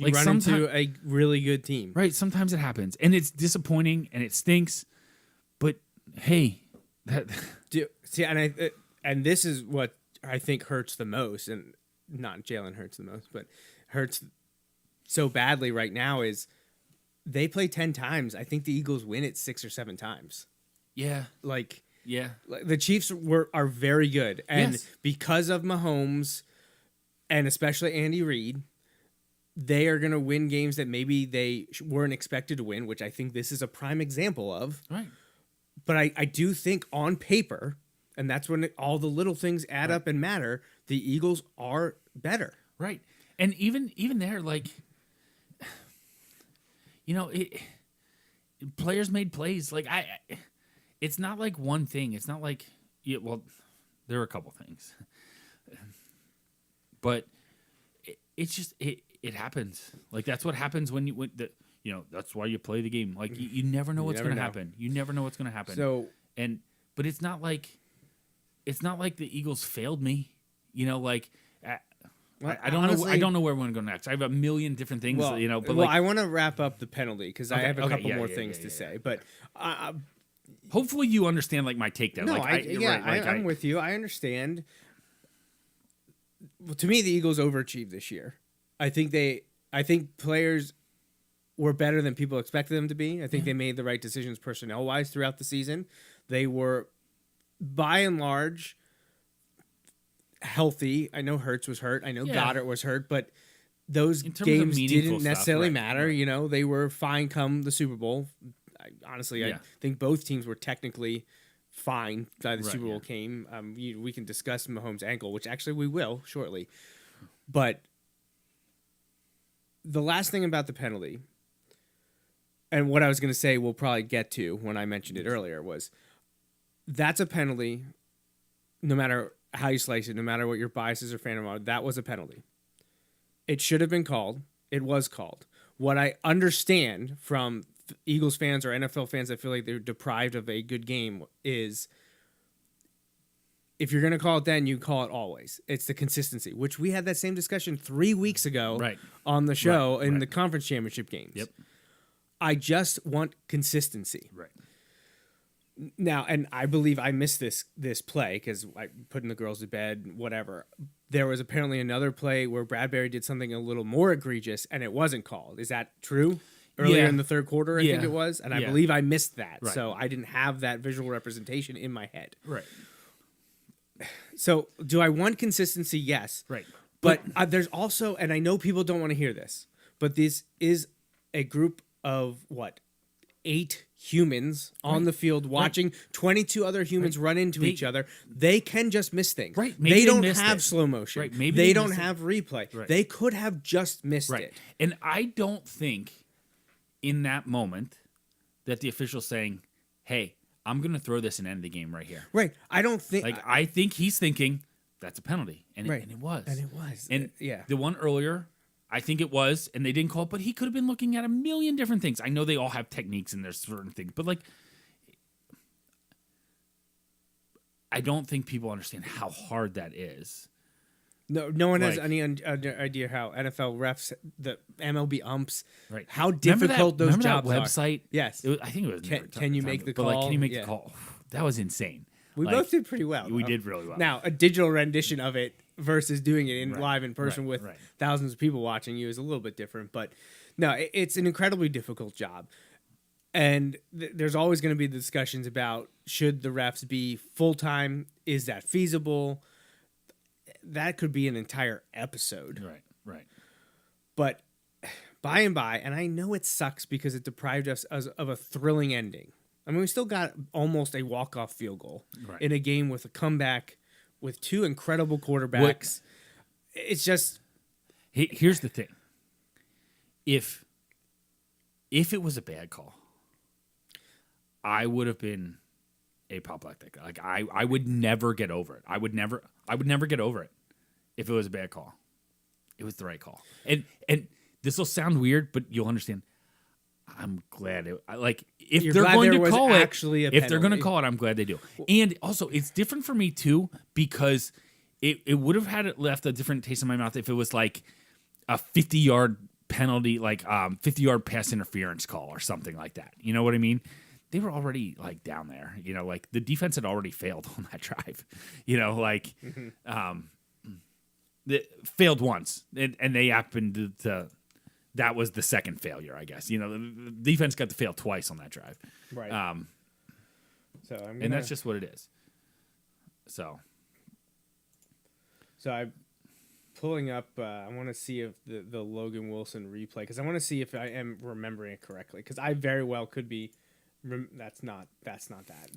S2: You run into a really good team.
S5: Right, sometimes it happens. And it's disappointing and it stinks. But hey,
S2: and this is what I think hurts the most, and not Jalen hurts the most, but hurts so badly right now is they play 10 times. I think the Eagles win it 6 or 7 times.
S5: Yeah.
S2: Like,
S5: yeah.
S2: The Chiefs are very good. And because of Mahomes and especially Andy Reid, they are going to win games that maybe they weren't expected to win, which I think this is a prime example of.
S5: Right.
S2: But I do think on paper, and that's when all the little things add up and matter, the Eagles are better.
S5: Right. And even there, like, players made plays. Like, it's not like one thing. It's not like, there are a couple things. But it's just... It happens. Like, that's what happens that's why you play the game. Like, you never know what's going to happen. You never know what's going to happen.
S2: So,
S5: but it's not like the Eagles failed me. I don't know. I don't know where we're going to go next. I have a million different things.
S2: I want to wrap up the penalty because I have a couple more things to say. But
S5: hopefully, you understand like my take there.
S2: No,
S5: like,
S2: I'm with you. I understand. Well, to me, the Eagles overachieved this year. I think players were better than people expected them to be. I think they made the right decisions personnel-wise throughout the season. They were, by and large, healthy. I know Hurts was hurt. I know Goddard was hurt, but those games didn't necessarily matter. Right. They were fine come the Super Bowl. I think both teams were technically fine by the Super Bowl came. We can discuss Mahomes' ankle, which actually we will shortly. But the last thing about the penalty, and what I was going to say we'll probably get to when I mentioned it earlier, was that's a penalty no matter how you slice it, no matter what your biases or fandom are, that was a penalty. It should have been called. It was called. What I understand from Eagles fans or NFL fans that feel like they're deprived of a good game is if you're going to call it then, you call it always. It's the consistency, which we had that same discussion 3 weeks ago on the show in the conference championship games.
S5: Yep.
S2: I just want consistency.
S5: Right.
S2: Now, and I believe I missed this play because I putting the girls to bed, whatever. There was apparently another play where Bradbury did something a little more egregious and it wasn't called. Is that true? earlier
S5: Yeah.
S2: in the third quarter, I think
S5: Yeah.
S2: it was, and I
S5: Yeah.
S2: believe I missed that.
S5: Right.
S2: So I didn't have that visual representation in my head.
S5: Right.
S2: So do I want consistency? Yes.
S5: Right.
S2: But there's also, and I know people don't want to hear this, but this is a group of 8 humans on the field watching 22 other humans run into each other. They can just miss things.
S5: Right. Maybe
S2: They
S5: they
S2: don't
S5: missed
S2: have
S5: it.
S2: slow motion.
S5: Right. Maybe
S2: they
S5: they
S2: don't
S5: missed it.
S2: have replay.
S5: Right.
S2: They could have just missed
S5: Right.
S2: it.
S5: And I don't think in that moment that the official's saying, hey, I'm going to throw this and end the game right here.
S2: Right. I don't think.
S5: Like, I think he's thinking that's a penalty. And,
S2: Right.
S5: and it was.
S2: And it was.
S5: And
S2: Yeah.
S5: the one earlier, I think it was, and they didn't call it, but he could have been looking at a million different things. I know they all have techniques and there's certain things, but like, I don't think people understand how hard that is.
S2: No one has
S5: Like-
S2: any idea how NFL refs, the MLB umps,
S5: Right.
S2: how difficult those
S5: remember
S2: jobs
S5: that
S2: are.
S5: website?
S2: Yes.
S5: It was, I think it was.
S2: Can you make the
S5: but like,
S2: call?
S5: can you make
S2: Yeah.
S5: the call? That was insane.
S2: We
S5: Like,
S2: both did pretty well.
S5: We
S2: though.
S5: did really well.
S2: Now, a digital rendition of it versus doing it in
S5: Right,
S2: live in person
S5: right,
S2: with
S5: right.
S2: thousands of people watching you is a little bit different. But no, it's an incredibly difficult job. And there's always going to be discussions about should the refs be full time? Is that feasible? That could be an entire episode.
S5: Right.
S2: But by and by, and I know it sucks because it deprived us of a thrilling ending. I mean, we still got almost a walk-off field goal
S5: Right.
S2: in a game with a comeback with 2 incredible quarterbacks. It's just
S5: Here's the thing. If it was a bad call, I would have been apoplectic. Like I would never get over it. I would never get over it if it was a bad call. It was the right call. And this will sound weird, but you'll understand. I'm glad if
S2: You're
S5: they're
S2: glad
S5: going
S2: there
S5: to
S2: was
S5: call it,
S2: actually a
S5: if they're going to
S2: penalty.
S5: call it, I'm glad they do. And also, it's different for me too because it would have left a different taste in my mouth if it was like a 50-yard penalty, like 50-yard pass interference call or something like that. You know what I mean? They were already like down there. You know, like the defense had already failed on that drive. You know, like they failed once, and they happened to. That was the second failure, I guess. You know, the defense got to fail twice on that drive.
S2: right. So
S5: And that's just what it is. So
S2: I'm pulling up. I want to see if the Logan Wilson replay because I want to see if I am remembering it correctly because I very well could be. That's not that.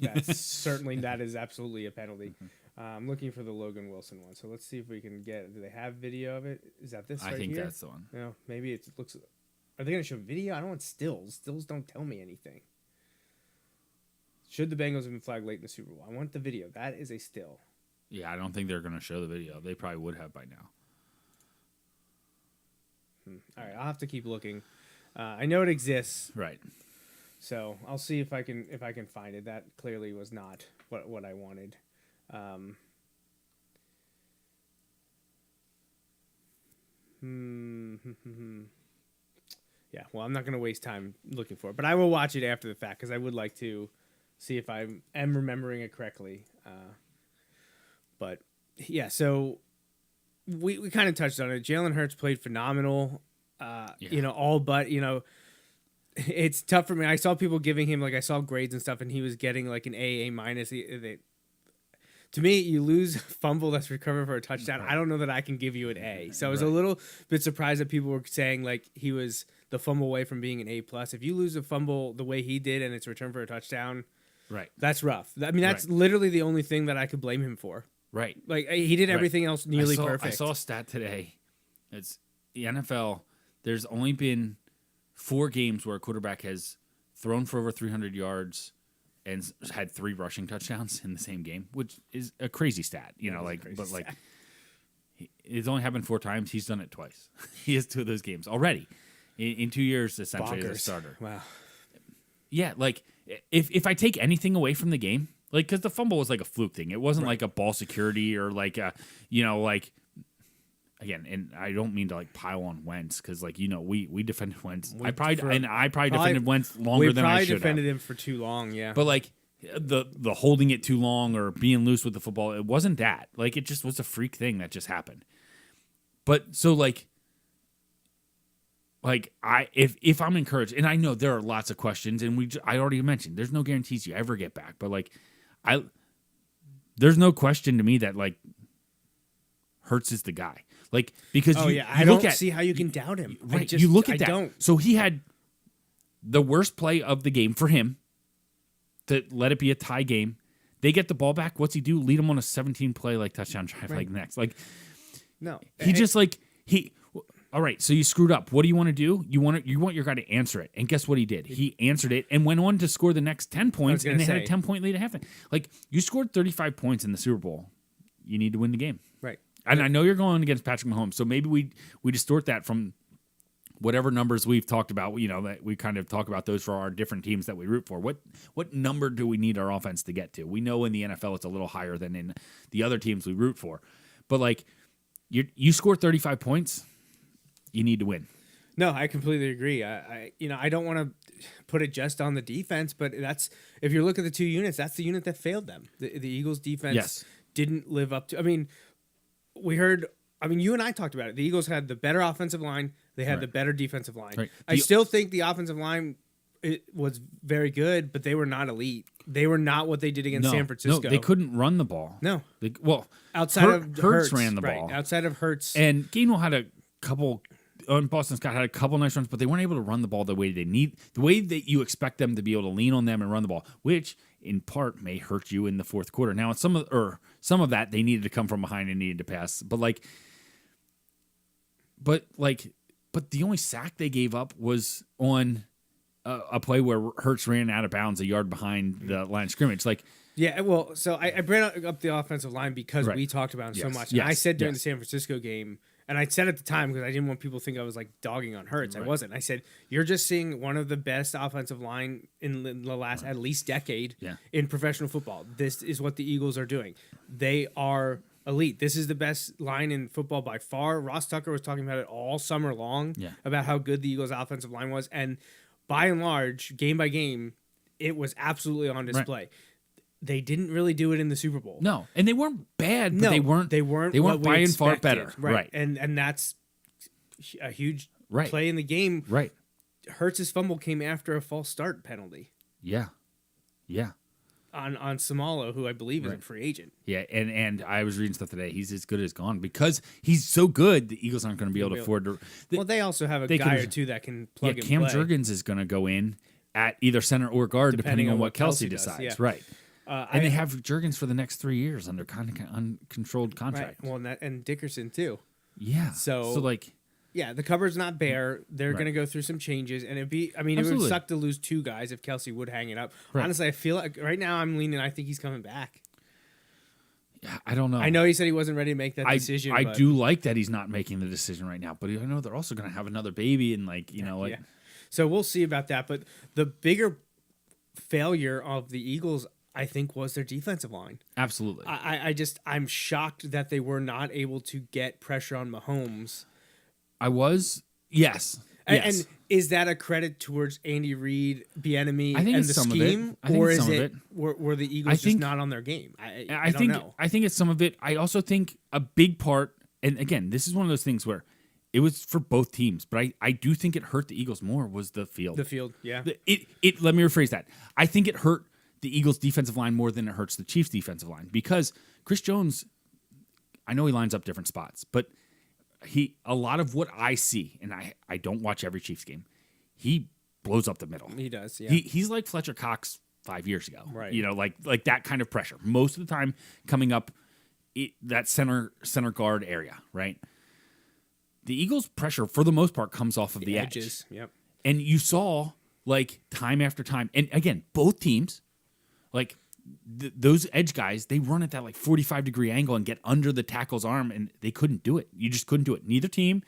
S2: That's certainly that is absolutely a penalty. I'm looking for the Logan Wilson one. So let's see if we can get. Do they have video of it? Is that this?
S5: I
S2: right
S5: think
S2: here?
S5: that's the one.
S2: No, maybe it looks. Are they going to show video? I don't want stills. Stills don't tell me anything. Should the Bengals have been flagged late in the Super Bowl? I want the video. That is a still.
S5: Yeah, I don't think they're going to show the video. They probably would have by now.
S2: All right, I'll have to keep looking. I know it exists,
S5: Right.
S2: so I'll see if I can find it. That clearly was not what I wanted. Yeah, well, I'm not going to waste time looking for it, but I will watch it after the fact because I would like to see if I am remembering it correctly. But yeah, so we kind of touched on it. Jalen Hurts played phenomenal. You know, all but, you know, it's tough for me. I saw people giving him, like, I saw grades and stuff, and he was getting like an A minus. To me, you lose a fumble that's recovered for a touchdown. I don't know that I can give you an A. So I was a little bit surprised that people were saying like he was the fumble away from being an A plus. If you lose a fumble the way he did and it's returned for a touchdown,
S5: Right.
S2: that's rough. I mean, that's literally the only thing that I could blame him for.
S5: Right.
S2: Like he did everything else nearly perfect.
S5: I saw a stat today. It's the NFL. There's only been 4 games where a quarterback has thrown for over 300 yards and had 3 rushing touchdowns in the same game, which is a crazy stat. You know, like, but like, it's only happened 4 times. He's done it twice. He has 2 of those games already in 2 years, essentially as a starter.
S2: Wow.
S5: Yeah, like if I take anything away from the game, like because the fumble was like a fluke thing, it wasn't like a ball security or like a, you know, like again, and I don't mean to like pile on Wentz because like you know we defended Wentz. I probably defended Wentz longer than I should have.
S2: We probably defended him for too long. Yeah,
S5: but like the holding it too long or being loose with the football, it wasn't that. Like it just was a freak thing that just happened. But so like like if I'm encouraged, and I know there are lots of questions, and I already mentioned there's no guarantees you ever get back, but like there's no question to me that like Hurts is the guy. Like because
S2: I don't see how you can doubt him.
S5: Right, you look at that.
S2: Don't.
S5: So he had the worst play of the game for him to let it be a tie game. They get the ball back. What's he do? Lead them on a 17-play like touchdown drive like next. Like
S2: no,
S5: all right, so you screwed up. What do you want to do? You want your guy to answer it. And guess what he did? He answered it and went on to score the next 10 points, and they had a 10-point lead at halftime. Like, you scored 35 points in the Super Bowl. You need to win the game.
S2: Right.
S5: And I know you're going against Patrick Mahomes, so maybe we distort that from whatever numbers we've talked about, that we kind of talk about those for our different teams that we root for. What number do we need our offense to get to? We know in the NFL it's a little higher than in the other teams we root for. But, like, you score 35 points, you need to win.
S2: No, I completely agree. I don't want to put it just on the defense, but if you look at the two units, that's the unit that failed them. The Eagles defense didn't live up to. I mean, you and I talked about it. The Eagles had the better offensive line. They had the better defensive line.
S5: Right.
S2: I still think the offensive line was very good, but they were not elite. They were not what they did against San Francisco.
S5: No, they couldn't run the ball.
S2: No.
S5: Outside of Hurts ran the ball.
S2: Outside of Hurts.
S5: And Gainwell had a couple. And Boston Scott had a couple nice runs, but they weren't able to run the ball the way they need, the way that you expect them to be able to lean on them and run the ball, which in part may hurt you in the fourth quarter. Now, some of that they needed to come from behind and needed to pass, but the only sack they gave up was on a play where Hurts ran out of bounds a yard behind the line of scrimmage. Like,
S2: yeah, well, so I brought up the offensive line because we talked about it so much. And I said during the San Francisco game. And I said at the time, because I didn't want people to think I was like dogging on Hurts. I wasn't. I said, you're just seeing one of the best offensive line in the last at least decade in professional football. This is what the Eagles are doing. They are elite. This is the best line in football by far. Ross Tucker was talking about it all summer long, about how good the Eagles' offensive line was. And by and large, game by game, it was absolutely on display. Right. They didn't really do it in the Super Bowl.
S5: No, and they weren't bad, but they weren't by and far better. Right.
S2: And that's a huge play in the game.
S5: Right.
S2: Hurts' fumble came after a false start penalty.
S5: Yeah.
S2: On Samalo, who I believe is a free agent.
S5: Yeah, and I was reading stuff today. He's as good as gone because he's so good. The Eagles aren't going to be able to afford to.
S2: Well, they also have a guy or two that can plug and
S5: Cam
S2: play.
S5: Jurgens is going to go in at either center or guard, depending on what Kelsey decides.
S2: Yeah.
S5: Right. And they have Jurgens for the next 3 years under uncontrolled contract.
S2: Right. Well, and Dickerson too.
S5: Yeah.
S2: So the cupboard's not bare. They're going to go through some changes, and it would suck to lose two guys if Kelsey would hang it up. Right. Honestly, I feel like right now I'm leaning. I think he's coming back.
S5: Yeah, I don't know.
S2: I know he said he wasn't ready to make that decision.
S5: I do like that he's not making the decision right now, but I know they're also going to have another baby, and
S2: Yeah. So we'll see about that. But the bigger failure of the Eagles, I think, was their defensive line.
S5: Absolutely.
S2: I'm shocked that they were not able to get pressure on Mahomes.
S5: Yes.
S2: And is that a credit towards Andy Reid, Bieniemy,
S5: and the
S2: scheme, or is it were the Eagles just not on their game? I don't know.
S5: I think it's some of it. I also think a big part, and again, this is one of those things where it was for both teams, but I do think it hurt the Eagles more was the field.
S2: The field, yeah.
S5: Let me rephrase that. I think it hurt the Eagles' defensive line more than it hurts the Chiefs' defensive line because Chris Jones, I know he lines up different spots, but a lot of what I see, and I don't watch every Chiefs game, he blows up the middle.
S2: He does, yeah.
S5: He's like Fletcher Cox 5 years ago.
S2: Right.
S5: Like that kind of pressure. Most of the time coming up that center guard area, right? The Eagles' pressure, for the most part, comes off of the
S2: edges.
S5: Edge.
S2: Yep.
S5: And you saw, time after time, and again, both teams, those edge guys, they run at that 45-degree angle and get under the tackle's arm, and they couldn't do it. You just couldn't do it. Neither team.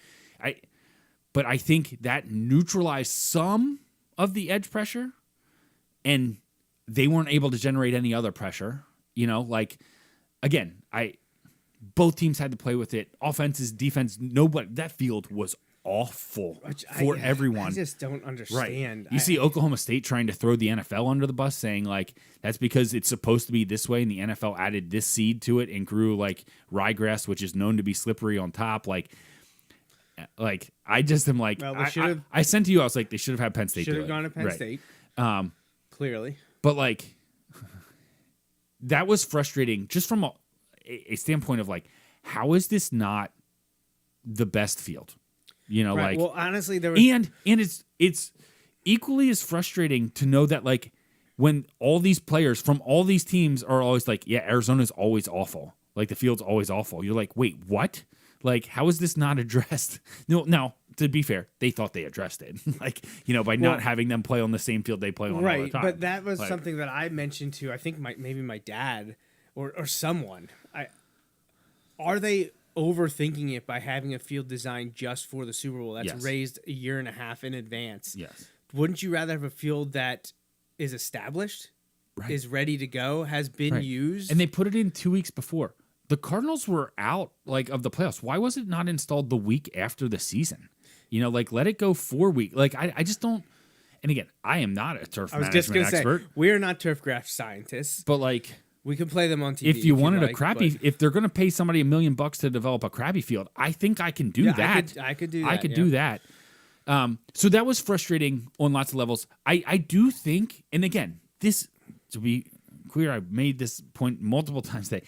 S5: But I think that neutralized some of the edge pressure, and they weren't able to generate any other pressure. Again, both teams had to play with it. Offenses, defense, nobody. That field was awful for everyone.
S2: I just don't understand.
S5: Right. You see Oklahoma State trying to throw the NFL under the bus, saying that's because it's supposed to be this way, and the NFL added this seed to it and grew ryegrass, which is known to be slippery on top. Like, I just am like,
S2: Well, they should've-
S5: I sent to you, I was like, they should have had Penn State
S2: Should
S5: do
S2: have
S5: it.
S2: gone to Penn
S5: Right.
S2: State. Clearly.
S5: But like, that was frustrating just from a standpoint of like, how is this not the best field? You know,
S2: Right.
S5: like,
S2: Well, honestly, there was
S5: and it's equally as frustrating to know that like when all these players from all these teams are always like, yeah, Arizona's always awful. Like the field's always awful. You're like, wait, what? Like, how is this not addressed? No, now to be fair, they thought they addressed it. Like, you know, by not having them play on the same field they play on all the
S2: right.
S5: time.
S2: But that was
S5: Like,
S2: something that I mentioned to I think maybe my dad or someone. Are they overthinking it by having a field designed just for the Super Bowl that's
S5: Yes.
S2: raised a year and a half in advance?
S5: Yes.
S2: Wouldn't you rather have a field that is established,
S5: Right.
S2: is ready to go, has been
S5: Right.
S2: used?
S5: And they put it in 2 weeks before. The Cardinals were out like of the playoffs. Why was it not installed the week after the season? You know, like let it go 4 weeks. Like I just don't. And again, I am not a turf
S2: I was just
S5: management
S2: going to
S5: expert,
S2: say, we're not turf graft scientists.
S5: but like
S2: We can play them on TV
S5: if you wanted
S2: like,
S5: a crappy,
S2: but-
S5: if they're going to pay somebody $1 million to develop a crappy field, I think I can do
S2: Yeah,
S5: that.
S2: I could do that.
S5: I could
S2: yeah.
S5: do that. So that was frustrating on lots of levels. I do think, and again, this to be clear, I've made this point multiple times today.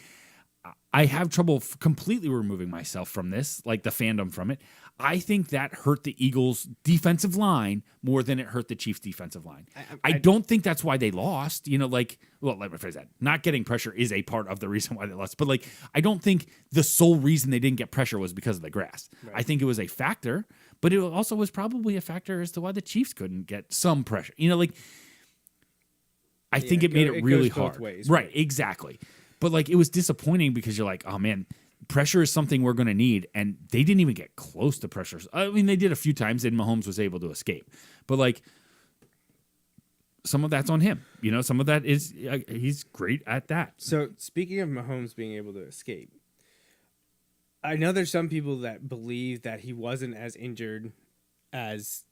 S5: I have trouble completely removing myself from this, like the fandom from it. I think that hurt the Eagles' defensive line more than it hurt the Chiefs' defensive line. I don't think that's why they lost. You know, like, well, let me phrase that. Not getting pressure is a part of the reason why they lost. But, like, I don't think the sole reason they didn't get pressure was because of the grass. Right. I think it was a factor, but it also was probably a factor as to why the Chiefs couldn't get some pressure. You know, like, I think it made it really
S2: goes both
S5: hard.
S2: ways,
S5: Right, exactly. But, like, it was disappointing because you're like, oh, man, pressure is something we're going to need, and they didn't even get close to pressure. I mean, they did a few times, and Mahomes was able to escape. But, like, some of that's on him. You know, some of that is he's great at that.
S2: So, speaking of Mahomes being able to escape, I know there's some people that believe that he wasn't as injured as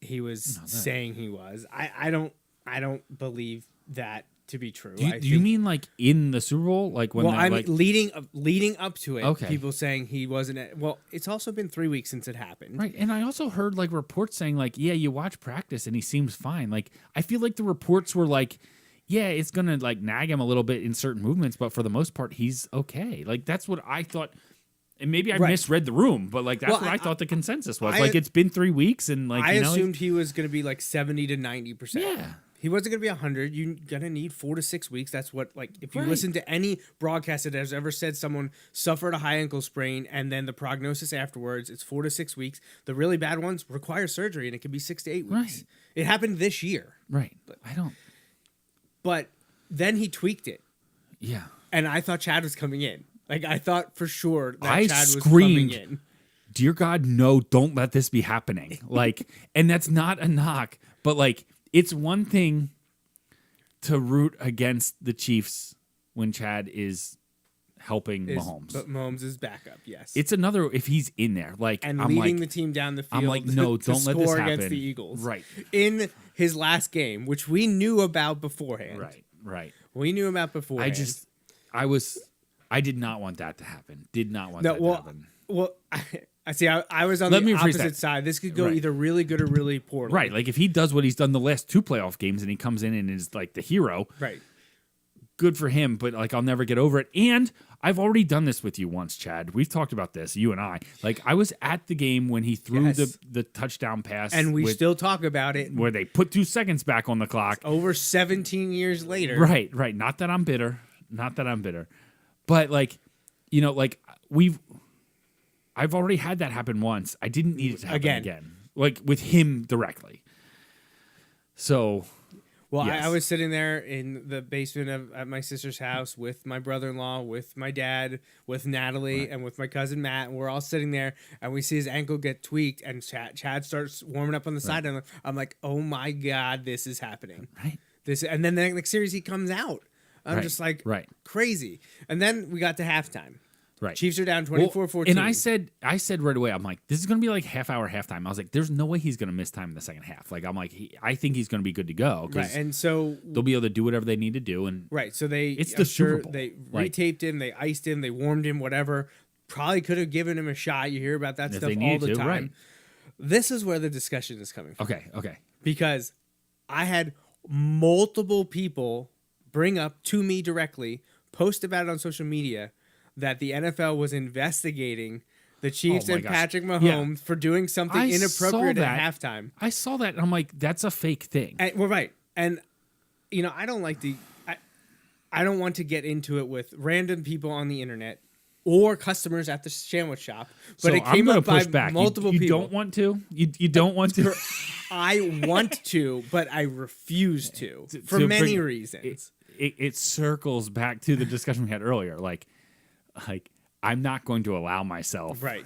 S2: he was saying he was. I don't believe that to be true.
S5: Do you mean like in the Super Bowl, like when?
S2: Well,
S5: they,
S2: I'm
S5: like,
S2: leading up to it.
S5: Okay.
S2: People saying he wasn't. Well, it's also been 3 weeks since it happened.
S5: right? And I also heard like reports saying like, yeah, you watch practice and he seems fine. Like I feel like the reports were like, yeah, it's gonna like nag him a little bit in certain movements, but for the most part, he's okay. Like that's what I thought. And maybe I misread the room, but like that's
S2: Well,
S5: what I thought the consensus was.
S2: I-
S5: like it's been 3 weeks, and like
S2: I
S5: you know,
S2: assumed he was going to be like 70 to 90%.
S5: Yeah.
S2: He wasn't going to be 100. You're going to need 4 to 6 weeks. That's what, like, if you
S5: Right.
S2: listen to any broadcast that has ever said someone suffered a high ankle sprain and then the prognosis afterwards, it's 4 to 6 weeks. The really bad ones require surgery and it can be 6 to 8 weeks.
S5: Right.
S2: It happened this year.
S5: right? I don't.
S2: But then he tweaked it.
S5: Yeah.
S2: And I thought Chad was coming in. Like, I thought for sure that
S5: I
S2: Chad was
S5: screamed,
S2: coming in.
S5: Dear God, no, don't let this be happening. Like, and that's not a knock, but like, it's one thing to root against the Chiefs when Chad is helping Mahomes.
S2: But Mahomes is backup, yes.
S5: It's another if he's in there, like,
S2: and
S5: I'm
S2: leading
S5: like,
S2: the team down the field.
S5: I'm like, no,
S2: to
S5: don't let this
S2: score
S5: happen.
S2: against the Eagles,
S5: Right.
S2: In his last game, which we knew about beforehand.
S5: right.
S2: We knew about beforehand.
S5: I did not want that to happen. Did not want that to happen.
S2: Well, I see. I was on
S5: Let me
S2: the
S5: rephrase
S2: opposite
S5: that.
S2: side. This could go
S5: Right.
S2: either really good or really poorly.
S5: Right. Like if he does what he's done the last 2 playoff games and he comes in and is like the hero,
S2: Right.
S5: good for him, but like I'll never get over it. And I've already done this with you once, Chad. We've talked about this, you and I. Like I was at the game when he threw
S2: Yes.
S5: the touchdown pass,
S2: And we
S5: with-
S2: still talk about it
S5: where they put 2 seconds back on the clock.
S2: over 17 years later.
S5: Right. Not that I'm bitter. But like, you know, like I've already had that happen once. I didn't need it to happen again. Like with him directly. So
S2: Well,
S5: yes.
S2: I was sitting there in the basement at my sister's house with my brother-in-law, with my dad, with Natalie, and with my cousin Matt. And we're all sitting there, and we see his ankle get tweaked, and Chad starts warming up on the side, and I'm like, "Oh my God, this is happening!"
S5: Right.
S2: And then the next series he comes out. I'm
S5: Right.
S2: just like,
S5: Right.
S2: crazy. And then we got to halftime.
S5: Right.
S2: Chiefs are down
S5: Well,
S2: 24-14.
S5: and I said right away, I'm like, this is going to be like half-hour halftime. I was like, there's no way he's going to miss time in the second half. Like, I'm like, I think he's going to be good to go
S2: right,
S5: because
S2: and so
S5: they'll be able to do whatever they need to do. And
S2: right, so
S5: It's
S2: I'm
S5: the
S2: sure
S5: Super Bowl.
S2: they
S5: Like-
S2: retaped him, they iced him, they warmed him, whatever. probably could have given him a shot. You hear about that
S5: If
S2: stuff
S5: they
S2: all
S5: needed
S2: the
S5: to,
S2: time.
S5: right.
S2: This is where the discussion is coming from.
S5: Okay.
S2: Because I had multiple people bring up to me directly, post about it on social media, that the NFL was investigating the Chiefs
S5: Oh my
S2: and
S5: gosh.
S2: Patrick Mahomes for doing something
S5: I
S2: inappropriate
S5: saw
S2: at
S5: that.
S2: halftime.
S5: I saw that and I'm like, that's a fake thing.
S2: And, well, right. And, I don't like I don't want to get into it with random people on the internet or customers at the sandwich shop. But
S5: So
S2: it
S5: I'm
S2: came
S5: gonna
S2: up by
S5: push back.
S2: multiple
S5: You
S2: people.
S5: don't want to? You don't want to?
S2: I want to, but I refuse to for
S5: to
S2: many
S5: bring-
S2: reasons.
S5: It circles back to the discussion we had earlier. Like I'm not going to allow myself
S2: Right.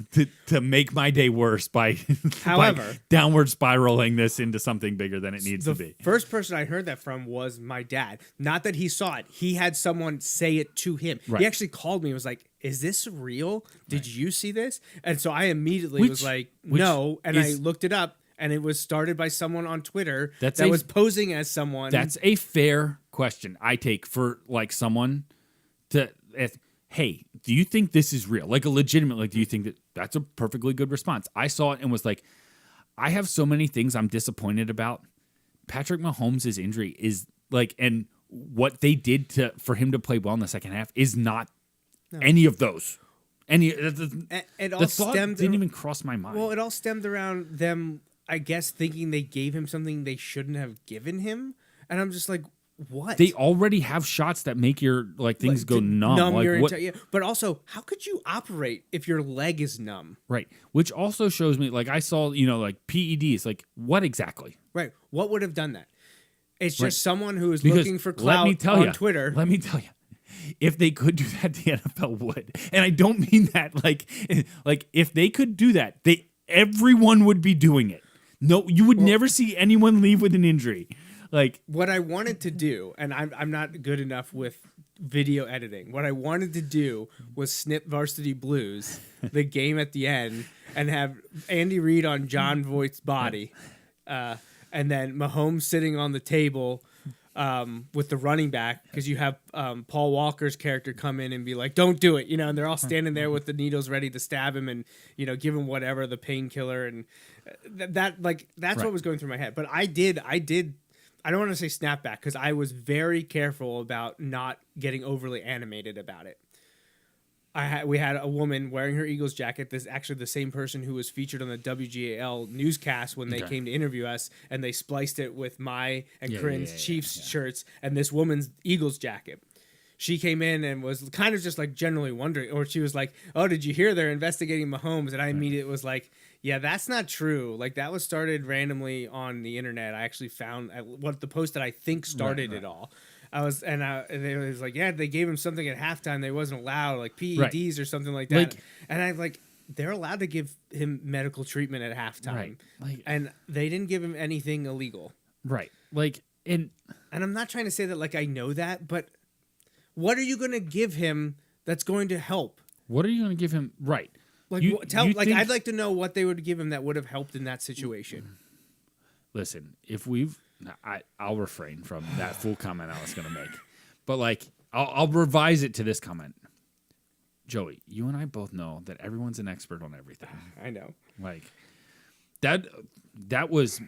S5: to make my day worse by,
S2: However-
S5: by downward spiraling this into something bigger than it needs
S2: The
S5: to be.
S2: first person I heard that from was my dad. Not that he saw it. He had someone say it to him.
S5: Right.
S2: He actually called me and was like, "Is this real? Did you see this?" And so I immediately
S5: Which-
S2: was like,
S5: which
S2: "No." And I
S5: is-
S2: looked it up, and it was started by someone on Twitter
S5: That's
S2: that
S5: a-
S2: was posing as someone.
S5: That's a fair question I take for like someone to hey, do you think this is real? Like a legitimate, like, do you think that's a perfectly good response? I saw it and was like, I have so many things I'm disappointed about. Patrick Mahomes' injury is like, and what they did for him to play well in the second half is not any of those.
S2: It all
S5: The thought
S2: stemmed
S5: didn't even cross my mind.
S2: Well, it all stemmed around them, I guess, thinking they gave him something they shouldn't have given him. And I'm just like, what?
S5: they already have shots that make your like things go numb. Like
S2: your
S5: what?
S2: yeah. But also, how could you operate if your leg is numb?
S5: Right. Which also shows me, like I saw, like PEDs. Like what exactly?
S2: Right. What would have done that? It's just
S5: Right.
S2: someone who is
S5: Because
S2: looking for clout
S5: let me tell
S2: on
S5: ya,
S2: Twitter.
S5: Let me tell you, if they could do that, the NFL would. And I don't mean that like if they could do that, everyone would be doing it. No, you would never see anyone leave with an injury. Like
S2: What I wanted to do, and I'm not good enough with video editing. What I wanted to do was snip Varsity Blues, the game at the end, and have Andy Reid on John Voight's body, and then Mahomes sitting on the table with the running back, because you have Paul Walker's character come in and be like, "Don't do it," and they're all standing there with the needles ready to stab him and give him whatever, the painkiller, and that's
S5: Right.
S2: what was going through my head. But I did. I don't want to say snapback because I was very careful about not getting overly animated about it. We had a woman wearing her Eagles jacket. This is actually the same person who was featured on the WGAL newscast when they came to interview us, and they spliced it with my and Corinne's Chiefs shirts and this woman's Eagles jacket. She came in and was kind of just like generally wondering, or she was like, "Oh, did you hear they're investigating Mahomes?" And I immediately was like, "Yeah, that's not true. Like that was started randomly on the internet. I actually found what the post that I think started it all. I was, and it was like, yeah, they gave him something at halftime they wasn't allowed, like PEDs or something like that. And I'm like, they're allowed to give him medical treatment at halftime, and they didn't give him anything illegal,
S5: right. Like
S2: and I'm not trying to say that like I know that, but what are you going to give him that's going to help?
S5: What are you going to give him? Right.
S2: Like I'd like to know what they would give him that would have helped in that situation.
S5: Listen, I'll refrain from that full comment I was going to make, but like I'll revise it to this comment. Joey, you and I both know that everyone's an expert on everything.
S2: I know.
S5: Like that was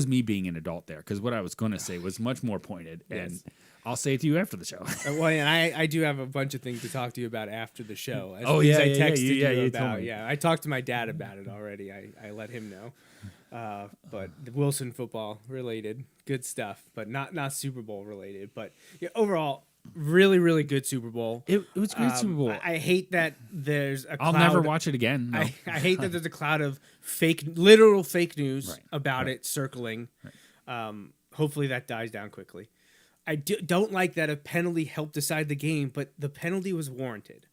S5: me being an adult there, because what I was going to say was much more pointed, and I'll say it to you after the show.
S2: Well, and I do have a bunch of things to talk to you about after the show. I texted you about. Yeah, I talked to my dad about it already. I let him know. But Wilson football related, good stuff, but not Super Bowl related. But overall, really, really good Super Bowl.
S5: It was a great Super Bowl.
S2: I hate that there's a
S5: I'll
S2: cloud.
S5: never watch it again. No.
S2: I hate that there's a cloud of literal fake news about it circling. Hopefully that dies down quickly. I don't like that a penalty helped decide the game, but the penalty was warranted.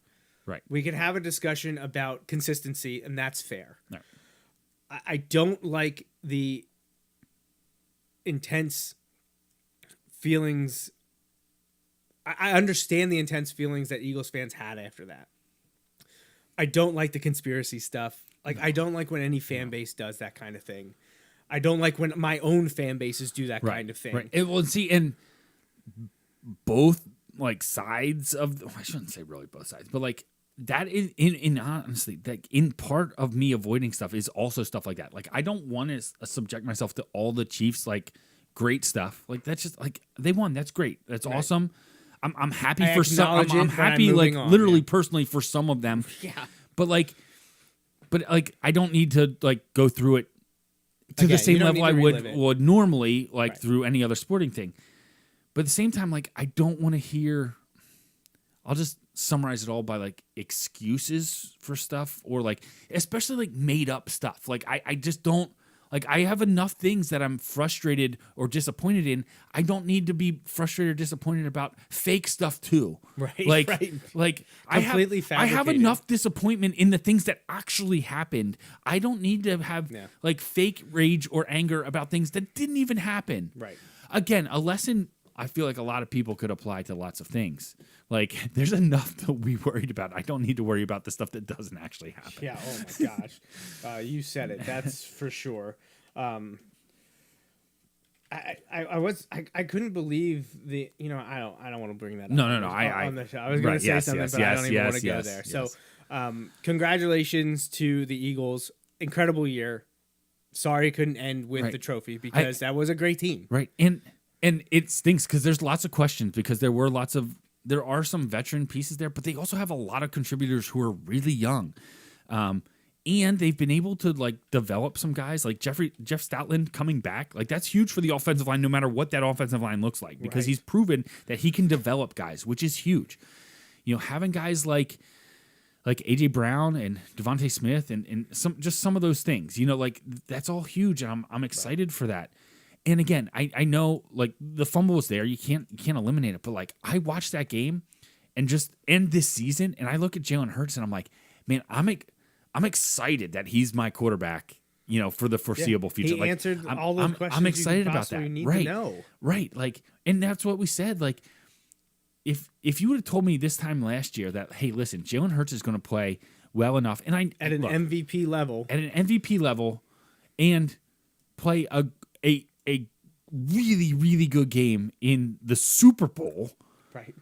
S5: Right.
S2: We could have a discussion about consistency, and that's fair.
S5: No.
S2: I don't like the intense feelings. I understand the intense feelings that Eagles fans had after that. I don't like the conspiracy stuff. I don't like when any fan base does that kind of thing. I don't like when my own fan bases do that kind of thing.
S5: Right. And both like sides of I shouldn't say really both sides, but like that is in honestly, like in part of me avoiding stuff is also stuff like that. Like I don't want to subject myself to all the Chiefs like great stuff. Like that's just like they won. That's great. That's awesome. I'm happy for some. I'm happy like literally personally for some of them.
S2: Yeah.
S5: But I don't need to like go through it to the same level I would normally like through any other sporting thing. But at the same time, like I don't want to hear. I'll just summarize it all by like excuses for stuff or like especially like made up stuff. Like I just don't like I have enough things that I'm frustrated or disappointed in. I don't need to be frustrated or disappointed about fake stuff too.
S2: Right.
S5: Like
S2: right.
S5: like
S2: Completely
S5: I have
S2: fabricated.
S5: enough disappointment in the things that actually happened. I don't need to have like fake rage or anger about things that didn't even happen.
S2: Right.
S5: Again, a lesson I feel like a lot of people could apply to lots of things. Like, there's enough to be worried about. I don't need to worry about the stuff that doesn't actually happen.
S2: Yeah. Oh my gosh. You said it. That's for sure. I couldn't believe the. I don't want to bring that up.
S5: No.
S2: On the show. I was going to say something, but I don't even want to go there. So, congratulations to the Eagles. Incredible year. Sorry, it couldn't end with the trophy because that was a great team.
S5: Right. And it stinks because there's lots of questions because there are some veteran pieces there, but they also have a lot of contributors who are really young. And they've been able to like develop some guys like Jeff Stoutland coming back. Like that's huge for the offensive line, no matter what that offensive line looks like, because he's proven that he can develop guys, which is huge. Having guys like AJ Brown and Devontae Smith and some of those things, like that's all huge. And I'm excited for that. And again, I know like the fumble was there. You can't eliminate it. But like I watched that game and just end this season, and I look at Jalen Hurts and I'm like, man, I'm excited that he's my quarterback, for the foreseeable future.
S2: He answered all those questions.
S5: I'm excited about that.
S2: Need to know.
S5: Right. Like, and that's what we said. Like, if you would have told me this time last year that, hey, listen, Jalen Hurts is going to play well enough, and
S2: at an MVP level,
S5: and play a really, really good game in the Super Bowl.
S2: Right.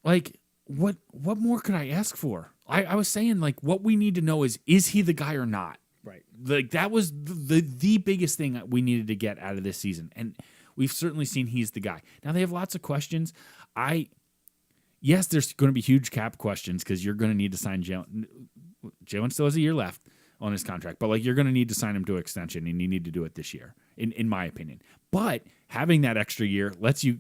S5: Like, what more could I ask for? I was saying, like, what we need to know is he the guy or not?
S2: Right.
S5: Like, that was the biggest thing that we needed to get out of this season. And we've certainly seen he's the guy. Now, they have lots of questions. Yes, there's going to be huge cap questions because you're going to need to sign Jalen. Jalen still has a year left on his contract, but like you're going to need to sign him to extension, and you need to do it this year, in my opinion. But having that extra year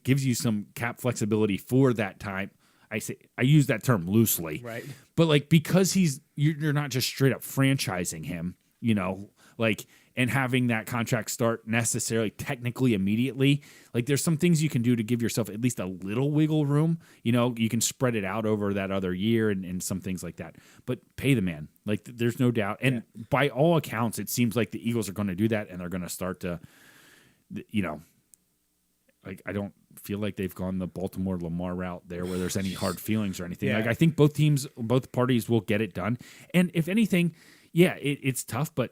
S5: gives you some cap flexibility for that time. I use that term loosely,
S2: right?
S5: But like because you're not just straight up franchising him, like and having that contract start necessarily technically immediately. Like there's some things you can do to give yourself at least a little wiggle room. You can spread it out over that other year and some things like that. But pay the man. Like there's no doubt. And by all accounts, it seems like the Eagles are going to do that, and they're going to start to, like I don't feel like they've gone the Baltimore Lamar route there where there's any hard feelings or anything. Like I think both parties will get it done. And if anything, it's tough, but